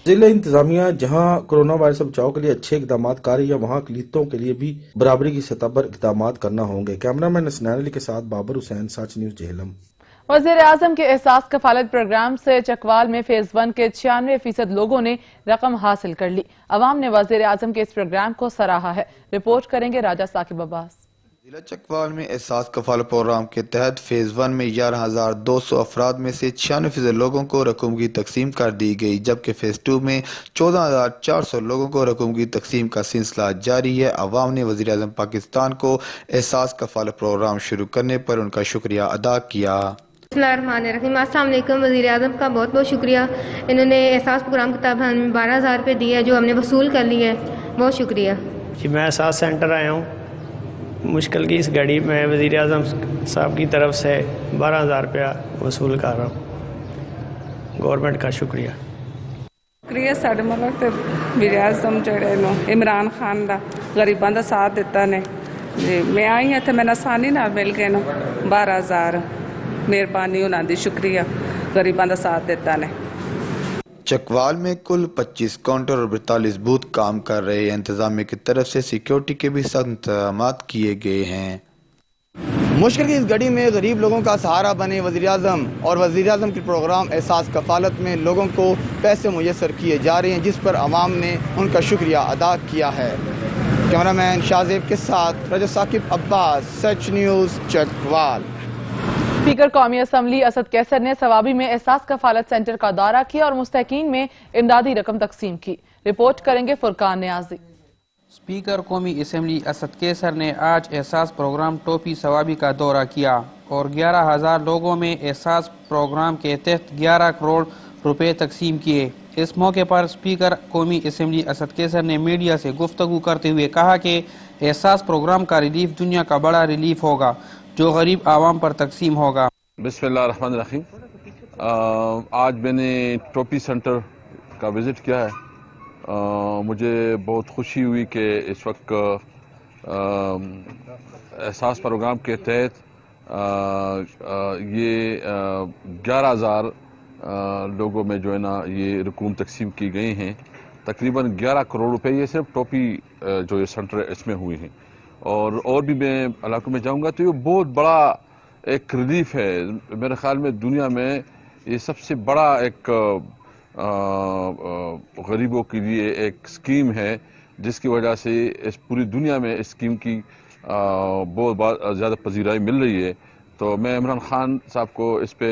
ضلع انتظامیہ جہاں کورونا وائرس سے بچاؤ کے لیے اچھے اقدامات کر رہی ہے، وہاں اقلیتوں کے لیے بھی برابری کی سطح پر اقدامات کرنا ہوں گے. کیمرامین حسنین علی کے ساتھ بابر حسین، سچ نیوز، جہلم. وزیر اعظم کے احساس کفالت پروگرام سے چکوال میں فیز 1 کے 96% لوگوں نے رقم حاصل کر لی. عوام نے وزیر اعظم کے اس پروگرام کو سراہا ہے. رپورٹ کریں گے راجہ ثاقب عباس. ضلع چکوال میں احساس کفالت پروگرام کے تحت فیز 1 میں 11,200 افراد میں سے 96% لوگوں کو رقم کی تقسیم کر دی گئی، جبکہ فیز 2 میں 14,400 لوگوں کو رقم کی تقسیم کا سلسلہ جاری ہے۔ عوام نے وزیر اعظم پاکستان کو احساس کفالت پروگرام شروع کرنے پر ان کا شکریہ ادا کیا۔ بسم اللہ الرحمن الرحیم۔ السلام علیکم۔ وزیر اعظم کا بہت بہت شکریہ، انہوں نے احساس پروگرام کے تحت ہمیں 12,000 روپے دیے جو ہم نے وصول کر لیے، بہت شکریہ جی۔ میں احساس سینٹر آیا ہوں، مشکل کی اس گھڑی میں وزیر اعظم صاحب کی طرف سے 12,000 روپیہ وصول کر رہا ہوں، گورنمنٹ کا شکریہ۔ شکریہ ساڈے ملک تے وزیر اعظم جڑے نو عمران خان دا غریباں دا ساتھ دیتا نے جی۔ میں آئی ہاں تے میں آسانی نال مل گئے نو 12,000، مہربانی انہاں دی، شکریہ، غریباں دا ساتھ دیتا نے۔ چکوال میں کل 25 کاؤنٹر اور 42 بوتھ کام کر رہے ہیں۔ انتظامیہ کی طرف سے سیکیورٹی کے بھی سخت انتظامات کیے گئے ہیں۔ مشکل کی اس گھڑی میں غریب لوگوں کا سہارا بنے وزیر اعظم، اور وزیر اعظم کے پروگرام احساس کفالت میں لوگوں کو پیسے میسر کیے جا رہے ہیں، جس پر عوام نے ان کا شکریہ ادا کیا ہے۔ کیمرہ مین شاہزیب کے ساتھ رجب ثاقب عباس، سچ نیوز، چکوال۔ اسپیکر قومی اسمبلی اسد کیسر نے ثوابی میں احساس کفالت سینٹر کا دورہ کیا اور مستحقین میں امدادی رقم تقسیم کی۔ رپورٹ کریں گے فرقان نیازی۔ اسپیکر قومی اسمبلی اسد کیسر نے آج احساس پروگرام ٹوپی ثوابی کا دورہ کیا اور 11,000 لوگوں میں احساس پروگرام کے تحت 11 کروڑ روپے تقسیم کیے۔ اس موقع پر اسپیکر قومی اسمبلی اسد کیسر نے میڈیا سے گفتگو کرتے ہوئے کہا کہ احساس پروگرام کا ریلیف دنیا کا بڑا ریلیف ہوگا جو غریب عوام پر تقسیم ہوگا۔ بسم اللہ الرحمن الرحیم۔ آج میں نے ٹوپی سینٹر کا وزٹ کیا ہے۔ مجھے بہت خوشی ہوئی کہ اس وقت احساس پروگرام کے تحت یہ 11,000 لوگوں میں جو ہے نا یہ رقوم تقسیم کی گئی ہیں، تقریباً 11 کروڑ روپے یہ صرف ٹوپی جو یہ سینٹر اس میں ہوئے ہیں، اور بھی میں علاقوں میں جاؤں گا تو یہ بہت بڑا ایک ریلیف ہے۔ میرے خیال میں دنیا میں یہ سب سے بڑا ایک غریبوں کے لیے ایک اسکیم ہے، جس کی وجہ سے اس پوری دنیا میں اس اسکیم کی بہت زیادہ پذیرائی مل رہی ہے۔ تو میں عمران خان صاحب کو اس پہ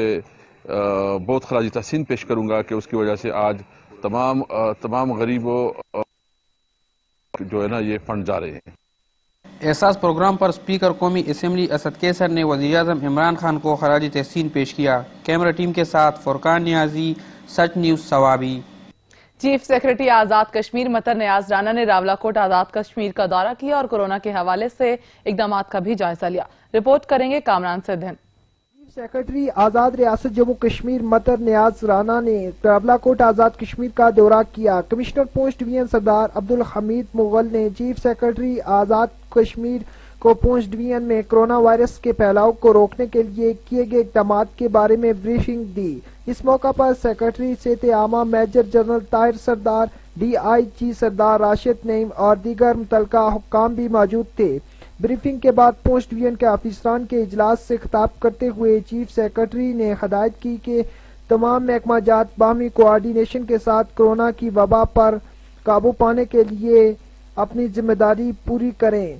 بہت خراج تحسین پیش کروں گا کہ اس کی وجہ سے آج تمام غریبوں جو ہے نا یہ فنڈ جا رہے ہیں۔ احساس پروگرام پر اسپیکر قومی اسمبلی اسد کیسر نے وزیر اعظم عمران خان کو خراج تحسین پیش کیا۔ کیمرہ ٹیم کے ساتھ فرقان نیازی، سچ news ثوابی۔ Chief secretary Azad Kashmir مطر نیاز رانا نے راولاکوٹ آزاد کشمیر کا دورہ کیا اور کورونا کے حوالے سے اقدامات کا بھی جائزہ لیا۔ رپورٹ کریں گے کامران سدھن۔ چیف سیکرٹری آزاد ریاست جموں کشمیر مطر نیاز رانا نے راولاکوٹ آزاد کشمیر کا دورہ کیا۔ کمشنر پونچھ ڈویژن سردار عبدالحمید مغل نے چیف سیکرٹری آزاد کشمیر کو پونچھ ڈویژن میں کرونا وائرس کے پھیلاؤ کو روکنے کے لیے کیے گئے اقدامات کے بارے میں بریفنگ دی۔ اس موقع پر سیکرٹری صحت عامہ major general Tahir Sardar, D I جی سردار راشد نعیم اور دیگر متعلقہ حکام بھی موجود تھے۔ بریفنگ کے بعد پونچھ ڈویژن کے افسران کے اجلاس سے خطاب کرتے ہوئے چیف سیکرٹری نے ہدایت کی کہ تمام محکمہ جات باہمی کوآرڈینیشن کے ساتھ کورونا کی وبا پر قابو پانے کے لیے اپنی ذمہ داری پوری کریں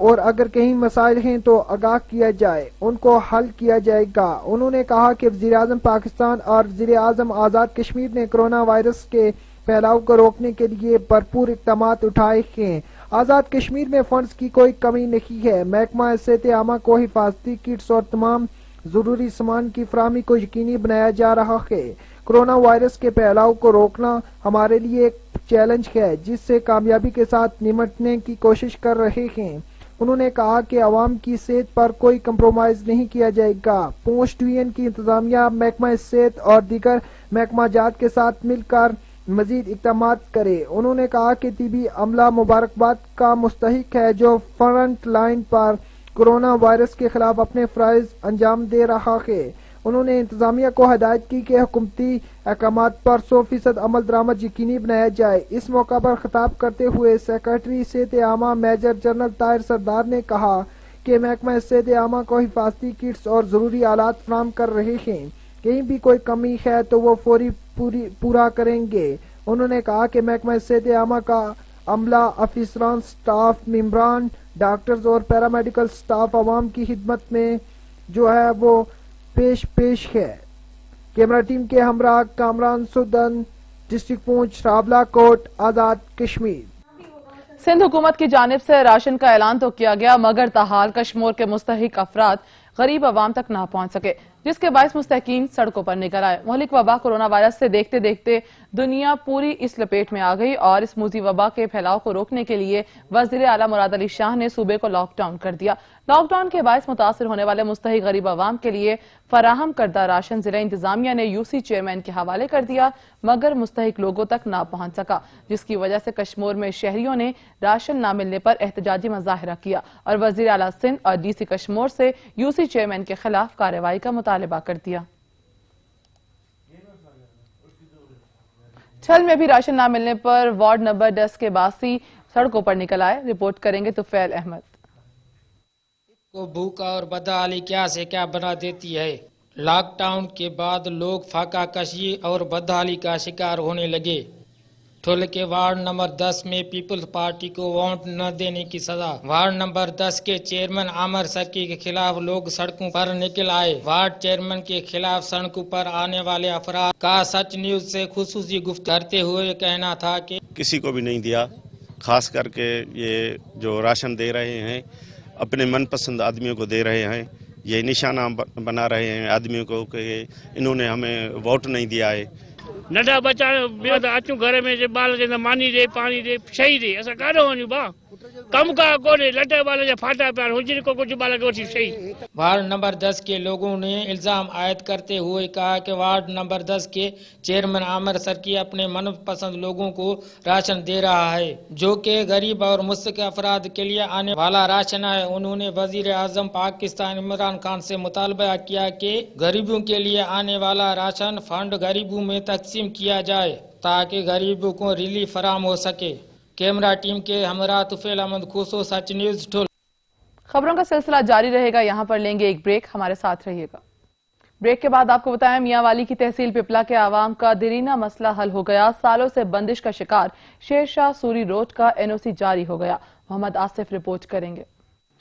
اور اگر کہیں مسائل ہیں تو آگاہ کیا جائے، ان کو حل کیا جائے گا۔ انہوں نے کہا کہ وزیر اعظم پاکستان اور وزیر اعظم آزاد کشمیر نے کورونا وائرس کے پھیلاؤ کو روکنے کے لیے بھرپور اقدامات اٹھائے ہیں۔ آزاد کشمیر میں فنڈز کی کوئی کمی نہیں ہے۔ محکمہ صحت عامہ کو حفاظتی کٹس اور تمام ضروری سامان کی فراہمی کو یقینی بنایا جا رہا ہے۔ کورونا وائرس کے پھیلاؤ کو روکنا ہمارے لیے ایک چیلنج ہے جس سے کامیابی کے ساتھ نمٹنے کی کوشش کر رہے ہیں۔ انہوں نے کہا کہ عوام کی صحت پر کوئی کمپرومائز نہیں کیا جائے گا۔ پونچھ ڈویژن کی انتظامیہ محکمہ صحت اور دیگر محکمہ جات کے ساتھ مل کر مزید اقدامات کرے۔ انہوں نے کہا کہ طبی عملہ مبارکباد کا مستحق ہے جو فرنٹ لائن پر کورونا وائرس کے خلاف اپنے فرائض انجام دے رہا ہے۔ انہوں نے انتظامیہ کو ہدایت کی کہ حکومتی احکامات پر 100% عمل درآمد یقینی بنایا جائے۔ اس موقع پر خطاب کرتے ہوئے سیکرٹری صحت عامہ میجر جنرل طاہر سردار نے کہا کہ محکمہ صحت عامہ کو حفاظتی کٹس اور ضروری آلات فراہم کر رہے ہیں۔ کہیں بھی کوئی کمی ہے تو وہ فوری پورا کریں گے۔ انہوں نے کہا کہ محکمہ صحت عامہ کا عملہ، افسران، سٹاف ممبران، डॉक्टर्स और पैरामेडिकल स्टाफ आवाम की खिदमत में जो है वो पेश है। कैमरा टीम के हमरा कामरान सुदन, डिस्ट्रिक्ट पूंछ, रावला कोट, आजाद कश्मीर। सिंध हुकूमत की जानिब से राशन का ऐलान तो किया गया, मगर ताहाल कश्मीर के मुस्तहिक अफराद गरीब आवाम तक ना पहुंच सके, जिसके बायस मुस्तहिकीन सड़कों पर निकल आए। मुहलिक वबा कोरोना वायरस से देखते देखते दुनिया पूरी इस लपेट में आ गई और इस मूजी वबा के फैलाव को रोकने के लिए वजीर आला मुराद अली शाह ने सूबे को लॉकडाउन कर दिया। लॉकडाउन के बायस मुतासर होने वाले मुस्तहिक गरीब आवाम के लिए फराहम करदा राशन जिला इंतजामिया ने यूसी चेयरमैन के हवाले कर दिया, मगर मुस्तहिक लोगों तक ना पहुंच सका, जिसकी वजह से कश्मीर में शहरियों ने राशन ना मिलने पर एहतजाजी मुजाहरा किया और वजीर आला सिंध और डीसी कश्मीर से यूसी चेयरमैन के खिलाफ कार्रवाई का मुतालबा कर दिया। छल में भी राशन ना मिलने पर वार्ड नंबर 10 के बासी सड़कों पर निकल आए। रिपोर्ट करेंगे तुफैल अहमद। को भूखा और बदहाली क्या से क्या बना देती है। लॉकडाउन के बाद लोग फाका कशी और बदहाली का शिकार होने लगे। ठुल के वार्ड नंबर 10 में पीपल्स पार्टी को वोट न देने की सजा। वार्ड नंबर 10 के चेयरमैन आमर सर्की के खिलाफ लोग सड़कों पर निकल आए। वार्ड चेयरमैन के खिलाफ सड़कों पर आने वाले अफराद का सच न्यूज से खुसूसी गुफ्तगू करते हुए कहना था कि किसी को भी नहीं दिया, खास करके ये जो राशन दे रहे हैं अपने मनपसंद आदमियों को दे रहे हैं। ये निशाना बना रहे हैं आदमियों को कि इन्होंने हमें वोट नहीं दिया है। नंढा बच्चा अचूं घर में जे बाल चवंदा मानी दे पानी दे शही दे, असां काॾो वञूं भाउ, कम का कोन्हे, लटे बाल जा फाटा पिया हुजनि को कुछ बाल खे वठी शही। वार्ड नंबर 10 के लोगों ने इल्जाम आयद करते हुए कहा कि वार्ड नंबर 10 के चेयरमैन आमर सर्की अपने मनपसंद लोगों को राशन दे रहा है, जो कि गरीब और मुस्तहिक अफराद के लिए आने वाला राशन है। उन्होंने वजीर आजम पाकिस्तान इमरान खान से मुतालबा किया कि गरीबों के लिए आने वाला राशन फंड गरीबों में तकसीम किया जाए ताकि गरीबों को रिलीफ फराहम हो सके। कैमरा टीम के हमरा तुफैल अहमद खुसो, सच न्यूज ठुल। खबरों का सिलसिला जारी रहेगा, यहाँ पर लेंगे एक ब्रेक, हमारे साथ रहिएगा। ब्रेक के बाद आपको बताएं मियांवाली की तहसील पिपला के आवाम का देरीना मसला हल हो गया। सालों से बंदिश का शिकार शेरशाह सूरी रोड का एनओसी जारी हो गया। मोहम्मद आसिफ रिपोर्ट करेंगे।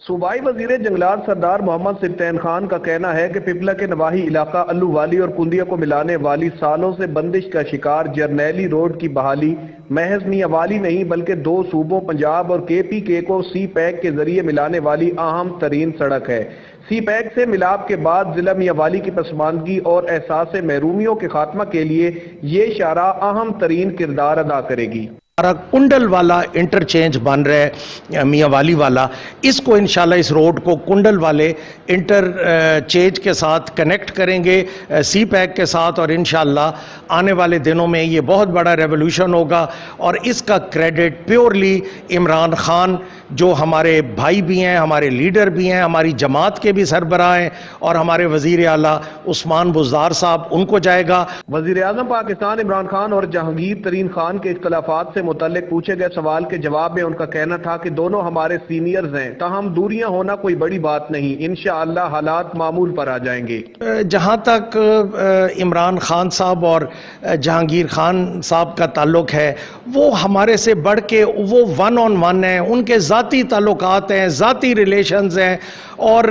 सूबाई वजीर जंगलात सरदार मोहम्मद सिब्तैन खान का कहना है कि पिपला के नवाही इलाका अल्लू वाली और कुंदिया को मिलाने वाली सालों से बंदिश का शिकार जरनैली रोड की बहाली महज मियांवाली नहीं बल्कि दो सूबों पंजाब और KPK को सी पैक के जरिए मिलाने वाली अहम तरीन सड़क है। सी पैक से मिलाप के बाद जिला मियांवाली की पसमानदगी और एहसास महरूमियों के खात्मा के लिए ये इशारा अहम तरीन किरदार अदा करेगी। कुंडल वाला इंटरचेंज बन रहा है मियांवाली वाला, इसको इंशाल्लाह इस रोड को कुंडल वाले इंटरचेंज के साथ कनेक्ट करेंगे सी पैक के साथ और इंशाल्लाह आने वाले दिनों में ये बहुत बड़ा रेवोल्यूशन होगा। और इसका क्रेडिट प्योरली इमरान खान जो हमारे भाई भी हैं, हमारे लीडर भी हैं, हमारी जमात के भी सरबराह हैं और हमारे वजीर आला उस्मान बुज़दार साहब उनको जाएगा। वजीर आज़म पाकिस्तान इमरान खान और जहांगीर तरीन खान के इख्तलाफात से मुतल्लिक पूछे गए सवाल के जवाब में उनका कहना था कि दोनों हमारे सीनियर्स हैं, ताहम दूरियां होना कोई बड़ी बात नहीं, इंशाअल्लाह हालात मामूल पर आ जाएंगे। जहां तक इमरान खान साहब और जहांगीर खान साहब का ताल्लुक है वो हमारे से बढ़ के वो 1-on-1 है, उनके ज़ाती ताल्लुकात हैं, ज़ाती रिलेशंस हैं और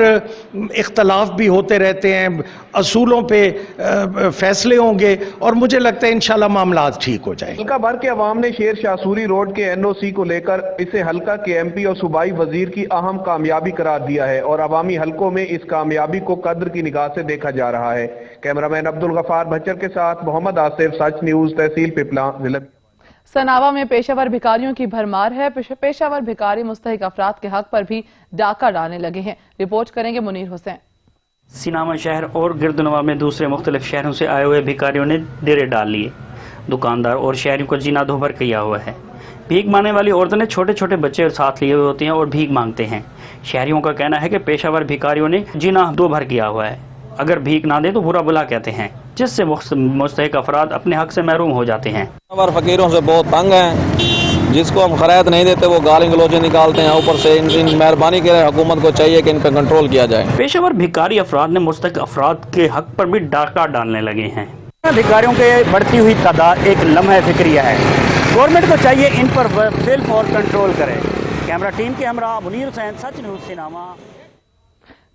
इख्तलाफ भी होते रहते हैं, असूलों पे फैसले होंगे और मुझे लगता है इंशाल्लाह मामला ठीक हो जाए। हल्का भर के अवाम ने शेर शाह सूरी रोड के NOC को लेकर इसे हल्का के MP और सूबाई वजीर की अहम कामयाबी करार दिया है और अवामी हल्कों में इस कामयाबी को कद्र की निगाह से देखा जा रहा है। कैमरामैन अब्दुल गफार भच्चर के साथ मोहम्मद आसिफ, सच न्यूज, तहसील पिपला, जिला। सनावा में पेशावर भिखारियों की भरमार है। पेशावर भिखारी मुस्तहिक अफराद के हक पर भी डाका डालने लगे हैं। रिपोर्ट करेंगे मुनीर हुसैन। सिनामा शहर और गिरदनवा में दूसरे मुख्तलिफ शहरों से आए हुए भिखारियों ने डेरे डाल लिए। दुकानदार और शहरियों को जीना दोभर किया हुआ है। भीख मांगने वाली औरतों ने छोटे छोटे बच्चे साथ लिए हुए होते हैं और भीख मांगते हैं। शहरियों का कहना है कि पेशावर भिखारियों ने जीना दोभर किया हुआ है, अगर भीख ना दे तो बुरा बुला कहते हैं, जिससे मुस्तहिक अफराद अपने हक से महरूम हो जाते हैं। फकीरों से बहुत तंग हैं, जिसको हम खैरात नहीं देते वो गाली गलौजे निकालते हैं। ऊपर से इन मेहरबानी के हुकूमत को चाहिए कि इन पर कंट्रोल किया जाए। पेशावर भिखारी अफराद ने मुस्तहिक अफराद के हक पर भी डाका डालने लगे हैं। भिखारियों के बढ़ती हुई तादाद एक लम्हा फिक्रिया है। गवर्नमेंट को चाहिए इन पर बिल फॉर कंट्रोल करे। कैमरा टीम के हमरा मुनीर हुसैन, सच न्यूज़ सिनेमा।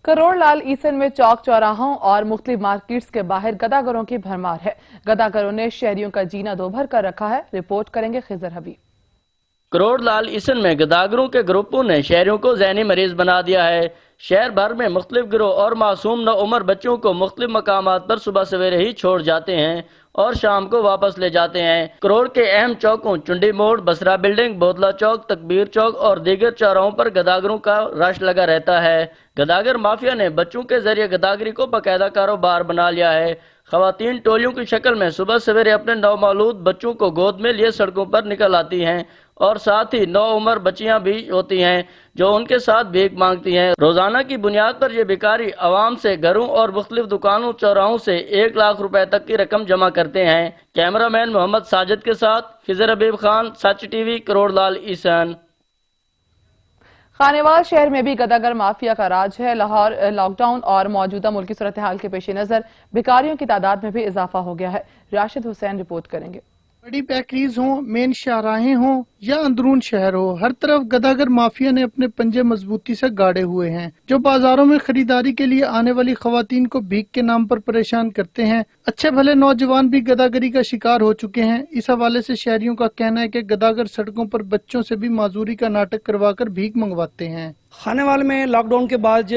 करोड़ लाल ईसन में चौक चौराहों और मुख्तलिफ मार्केट्स के बाहर गदागरों की भरमार है। गदागरों ने शहरियों का जीना दोभर कर रखा है। रिपोर्ट करेंगे खिजर हबीब। करोड़ लाल ईसन में गदागरों के ग्रुपों ने शहरियों को ज़हनी मरीज बना दिया है। शहर भर में मुख्तलिफ गिरोह और मासूम नौउम्र बच्चों को मुख्तलिफ मकामात पर सुबह सवेरे ही छोड़ जाते हैं और शाम को वापस ले जाते हैं। करोड़ के अहम चौकों चुंडी मोड़, बसरा बिल्डिंग, बोतला चौक, तकबीर चौक और दीगर चौराहों पर गदागरों का रश लगा रहता है। गदागर माफिया ने बच्चों के जरिए गदागरी को बाकायदा कारोबार बना लिया है। खवातीन टोलियों की शक्ल में सुबह सवेरे अपने नौमौलूद बच्चों को गोद में लिए सड़कों पर निकल आती हैं और साथ ही नौउम्र बच्चियां भी होती हैं जो उनके साथ भीख मांगती हैं। रोजाना की बुनियाद पर ये भिखारी आवाम से घरों और मुख्तलिफ दुकानों चौराहों से 1 लाख रुपए तक की रकम जमा करते हैं। कैमरामैन मोहम्मद साजिद के साथ खिजर हबीब खान, सच टीवी, करोड़ लाल ईसन। खानेवाल शहर में भी गदागर माफिया का राज है। लाहौर लॉकडाउन और मौजूदा मुल्की सूरत हाल के पेश नजर भिखारियों की तादाद में भी इजाफा हो गया है। राशिद हुसैन रिपोर्ट करेंगे। बड़ी बेकरीज हों, मेन शाहराहें हों या अंदरून शहर हो, हर तरफ गदागर माफिया ने अपने पंजे मजबूती से गाड़े हुए हैं, जो बाजारों में खरीदारी के लिए आने वाली खवातीन को भीख के नाम पर परेशान करते हैं। अच्छे भले नौजवान भी गदागरी का शिकार हो चुके हैं। इस हवाले से शहरियों का कहना है कि गदागर सड़कों पर बच्चों से भी माजूरी का नाटक करवाकर भीख मंगवाते हैं। खानेवाल में लॉकडाउन के बाद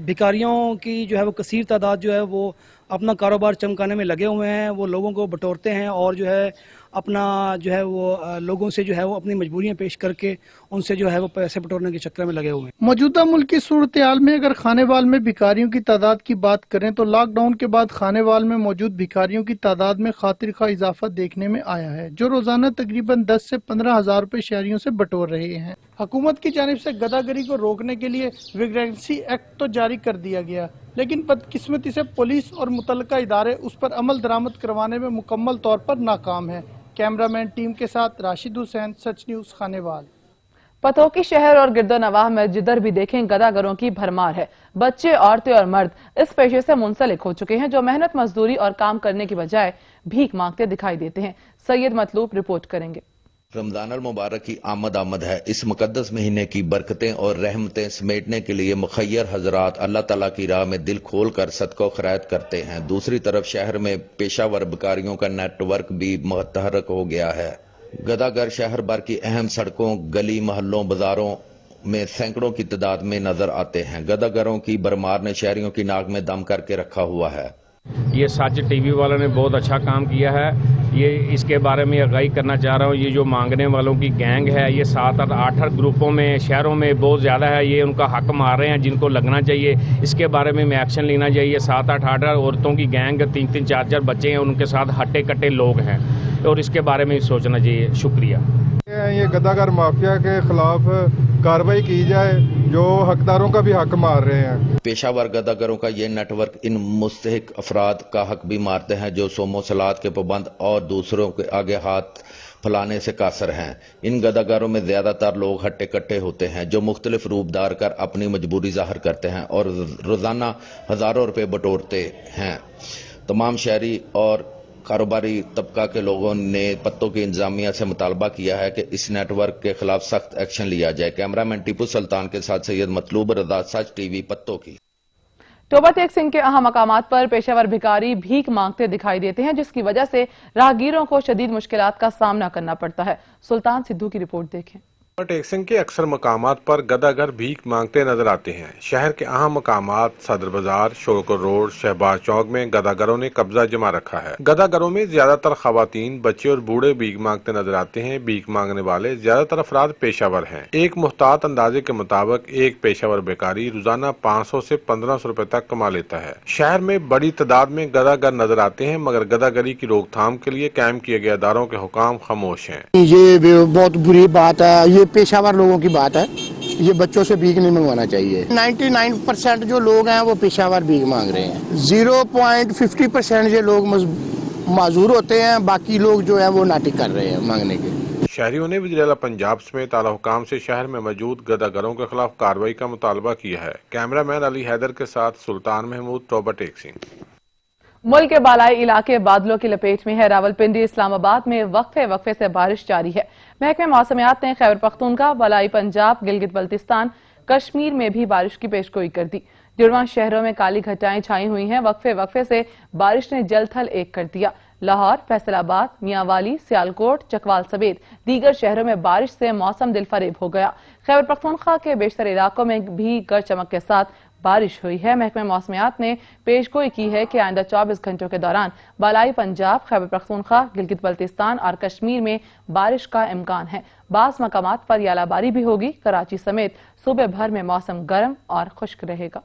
भिखारियों की जो है वो कसीर तादाद जो है वो अपना कारोबार चमकाने में लगे हुए हैं। वो लोगों को बटोरते हैं और जो है अपना जो है वो लोगों से जो है वो अपनी मजबूरियां पेश करके उनसे जो है वो पैसे बटोरने के चक्कर में लगे हुए हैं। मौजूदा मुल्क की सूरत हाल में अगर खानेवाल में भिखारियों की तादाद की बात करें तो लॉकडाउन के बाद खानेवाल में मौजूद भिखारियों की तादाद में खातिर खा इजाफा देखने में आया है, जो रोजाना तकरीबन 10 से 15 हजार रुपए शहरियों से बटोर रहे हैं। हुकूमत की जानिब से गदागरी को रोकने के लिए विजिलेंसी एक्ट तो जारी कर दिया गया, लेकिन बदकिस्मती से पुलिस और मुतल्लिका इदारे उस पर अमल दरामद करवाने में मुकम्मल तौर पर नाकाम है। कैमरामैन टीम के साथ राशिद हुसैन, सच न्यूज़ खानेवाल। पतोकी शहर और गिरदोनवाह में जिधर भी देखें गदागरों की भरमार है। बच्चे, औरतें और मर्द इस पेशे से मुंसलिक हो चुके हैं, जो मेहनत मजदूरी और काम करने की बजाय भीख मांगते दिखाई देते हैं। सैयद मतलूब रिपोर्ट करेंगे। रमजान अल मुबारक की आमद है। इस मुकद्दस महीने की बरकतें और रहमतें समेटने के लिए मुखय्यर हजरात अल्लाह ताला की राह में दिल खोल कर सदका खैरात करते हैं। दूसरी तरफ शहर में पेशावर भिखारियों का नेटवर्क भी मुतहरक हो गया है। गदागर शहर भर की अहम सड़कों, गली, मोहल्लों, बाजारों में सैकड़ों की तादाद में नजर आते हैं। गदागरों की भरमार ने शहरियों की नाक में दम करके रखा हुआ है। ये सच टीवी वालों ने बहुत अच्छा काम किया है। ये इसके बारे में आगाही करना चाह रहा हूँ। ये जो मांगने वालों की गैंग है, ये 7-8 ग्रुपों में शहरों में बहुत ज़्यादा है। ये उनका हक मार रहे हैं, जिनको लगना चाहिए। इसके बारे में एक्शन लेना चाहिए। 7-8 औरतों की गैंग, 3-3, 4-4 बच्चे हैं, उनके साथ हट्टे कट्टे लोग हैं और इसके बारे में सोचना चाहिए। शुक्रिया। ये गदागर माफिया के खिलाफ कार्रवाई की जाए, जो हकदारों का भी हक मार रहे हैं। पेशावर गदागरों का ये नेटवर्क इन मुस्तहिक अफराद का हक भी मारते हैं, जो सोमो सलात के पाबंद और दूसरों के आगे हाथ फैलाने से कासर हैं। इन गदागरों में ज्यादातर लोग हट्टे कट्टे होते हैं, जो मुख्तलिफ रूप धार कर अपनी मजबूरी जाहिर करते हैं और रोजाना हजारों रुपए बटोरते हैं। तमाम शहरी और कारोबारी तबका के लोगों ने पत्तों की इंतजामिया से मुतालबा किया है कि इस नेटवर्क के खिलाफ सख्त एक्शन लिया जाए। कैमरामैन टीपू सुल्तान के साथ सैयद मतलूब रजा, सच टीवी, पत्तों की। टोबा टेक सिंह के अहम मकामात पर पेशेवर भिखारी भीख मांगते दिखाई देते हैं, जिसकी वजह से राहगीरों को शदीद मुश्किलात का सामना करना पड़ता है। सुल्तान सिद्धू की रिपोर्ट देखें। टेक सिंह के अक्सर मकामात पर गदागर भीख मांगते नजर आते हैं। शहर के अहम मकामात सदर बाजार, शोरकोट रोड, शहबाज चौक में गदागरों ने कब्जा जमा रखा है। गदागरों में ज्यादातर खवातीन, बच्चे और बूढ़े भीख मांगते नजर आते हैं। भीख मांगने वाले ज्यादातर अफराद पेशावर हैं। एक मुहतात अंदाजे के मुताबिक एक पेशावर भिखारी रोजाना 500 से 1500 रुपए तक कमा लेता है। शहर में बड़ी तादाद में गदागर नजर आते हैं, मगर गदागरी की रोकथाम के लिए कायम किए गए इदारों के हुकाम खामोश हैं। ये बहुत बुरी बात है। ये पेशावर लोगों की बात है। ये बच्चों से भीख नहीं मंगवाना चाहिए। 99% जो लोग हैं वो पेशावर भीख मांग रहे हैं। 0.50% ये लोग माजूर होते हैं, बाकी लोग जो है वो नाटक कर रहे हैं मांगने के। शहरियों ने वज़ीर-ए-आला पंजाब समेत आला हुकाम से शहर में मौजूद गदागरों के खिलाफ कार्रवाई का मुतालबा किया है। कैमरामैन अली हैदर के साथ सुल्तान महमूद, टोबा टेक सिंह। ملک کے بالائی علاقے بادلوں کی لپیٹ میں ہے۔ راولپنڈی اسلام آباد میں وقفے سے بارش جاری ہے۔ محکمہ موسمیات نے خیبر پختونخوا، بالائی پنجاب، گلگت بلتستان، کشمیر میں بھی بارش کی پیشگوئی کر دی۔ جڑواں شہروں میں کالی گھٹائیں چھائی ہوئی ہیں۔ وقفے سے بارش نے جل تھل ایک کر دیا۔ لاہور، فیصل آباد، میاں والی، سیالکوٹ، چکوال سمیت دیگر شہروں میں بارش سے موسم دل فریب ہو گیا۔ خیبر پختونخوا کے بیشتر علاقوں میں بھی گرج چمک کے ساتھ بارش ہوئی ہے۔ محکمہ موسمیات نے پیشگوئی کی ہے کہ آئندہ 24 گھنٹوں کے دوران بالائی پنجاب، خیبر پختونخوا، گلگت بلتستان اور کشمیر میں بارش کا امکان ہے۔ بعض مقامات پر ژالہ باری بھی ہوگی۔ کراچی سمیت صوبے بھر میں موسم گرم اور خشک رہے گا۔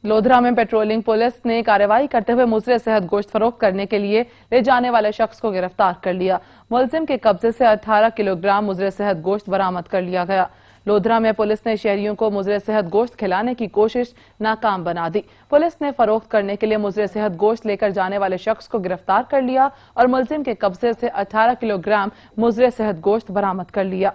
لودھرا میں پیٹرولنگ پولیس نے کارروائی کرتے ہوئے مضر صحت گوشت فروخت کرنے کے لیے لے جانے والے شخص کو گرفتار کر لیا۔ ملزم کے قبضے سے 18 کلو گرام مضر صحت گوشت برآمد کر لیا گیا۔ لودھرا میں پولیس نے شہریوں کو مضر صحت گوشت کھلانے کی کوشش ناکام بنا دی۔ پولیس نے فروخت کرنے کے لیے مضر صحت گوشت لے کر جانے والے شخص کو گرفتار کر لیا اور ملزم کے قبضے سے 18 کلو گرام مضر صحت گوشت برآمد کر لیا۔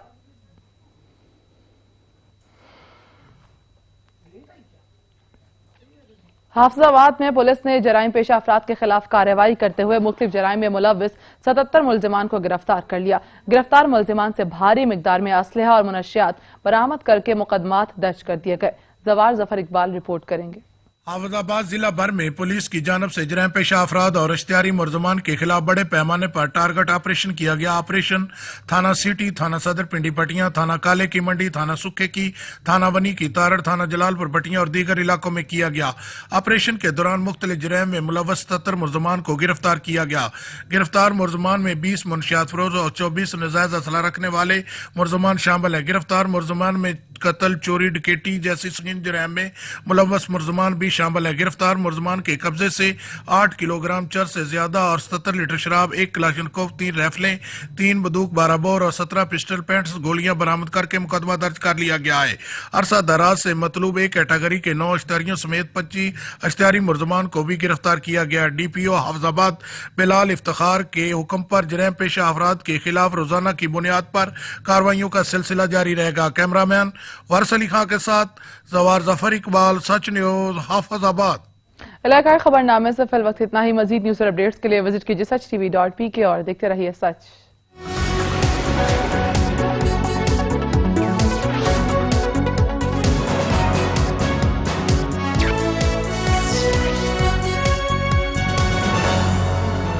حافظ آباد میں پولیس نے جرائم پیشہ افراد کے خلاف کارروائی کرتے ہوئے مختلف جرائم میں ملوث 77 ملزمان کو گرفتار کر لیا۔ گرفتار ملزمان سے بھاری مقدار میں اسلحہ اور منشیات برآمد کر کے مقدمات درج کر دیے گئے۔ زوار ظفر اقبال رپورٹ کریں گے۔ حافظ آباد ضلع بھر میں پولیس کی جانب سے جرائم پیشہ افراد اور اشتہاری ملزمان کے خلاف بڑے پیمانے پر ٹارگٹ آپریشن کیا گیا۔ آپریشن تھانہ سٹی، تھانہ صدر پنڈی پٹیاں، تھانہ کالے کی منڈی، تھانہ سکھے کی، تھانہ ونی کی تارڑ، تھانہ جلال پور بٹیاں اور دیگر علاقوں میں کیا گیا۔ آپریشن کے دوران مختلف جرائم میں ملوث 77 ملزمان کو گرفتار کیا گیا۔ گرفتار ملزمان میں 20 منشیات فروز اور 24 ناجائز اسلحہ رکھنے والے ملزمان شامل ہیں۔ گرفتار ملزمان میں قتل، چوری، ڈکیٹی جیسی سنگین جرائم میں ملوث ملزمان بھی شامل ہے۔ گرفتار ملزمان کے قبضے سے 8 کلو گرام چرس سے زیادہ اور 77 لیٹر شراب، 1 کلاشنکوف، 3 رائفلیں، 3 بندوق 12 بور اور 17 پسٹل 65 گولیاں برآمد کر کے مقدمہ درج کر لیا گیا ہے۔ عرصہ دراز سے مطلوب ایک کیٹیگری کے 9 اشتہاریوں سمیت 25 اشتہاری ملزمان کو بھی گرفتار کیا گیا۔ ڈی پی او حافظ آباد بلال افتخار کے حکم پر جرائم پیشہ افراد کے خلاف روزانہ کی بنیاد پر کارروائیوں کا سلسلہ جاری رہے گا۔ کیمرہ مین وارث علی خان کے ساتھ زوار ظفر اقبال، سچ نیوز، حافظ آباد۔ علاقائی خبرنامے سے فی الوقت اتنا ہی۔ مزید نیوز اور اپڈیٹس کے لیے وزٹ کیجیے سچ TV.pk اور دیکھتے رہیے سچ۔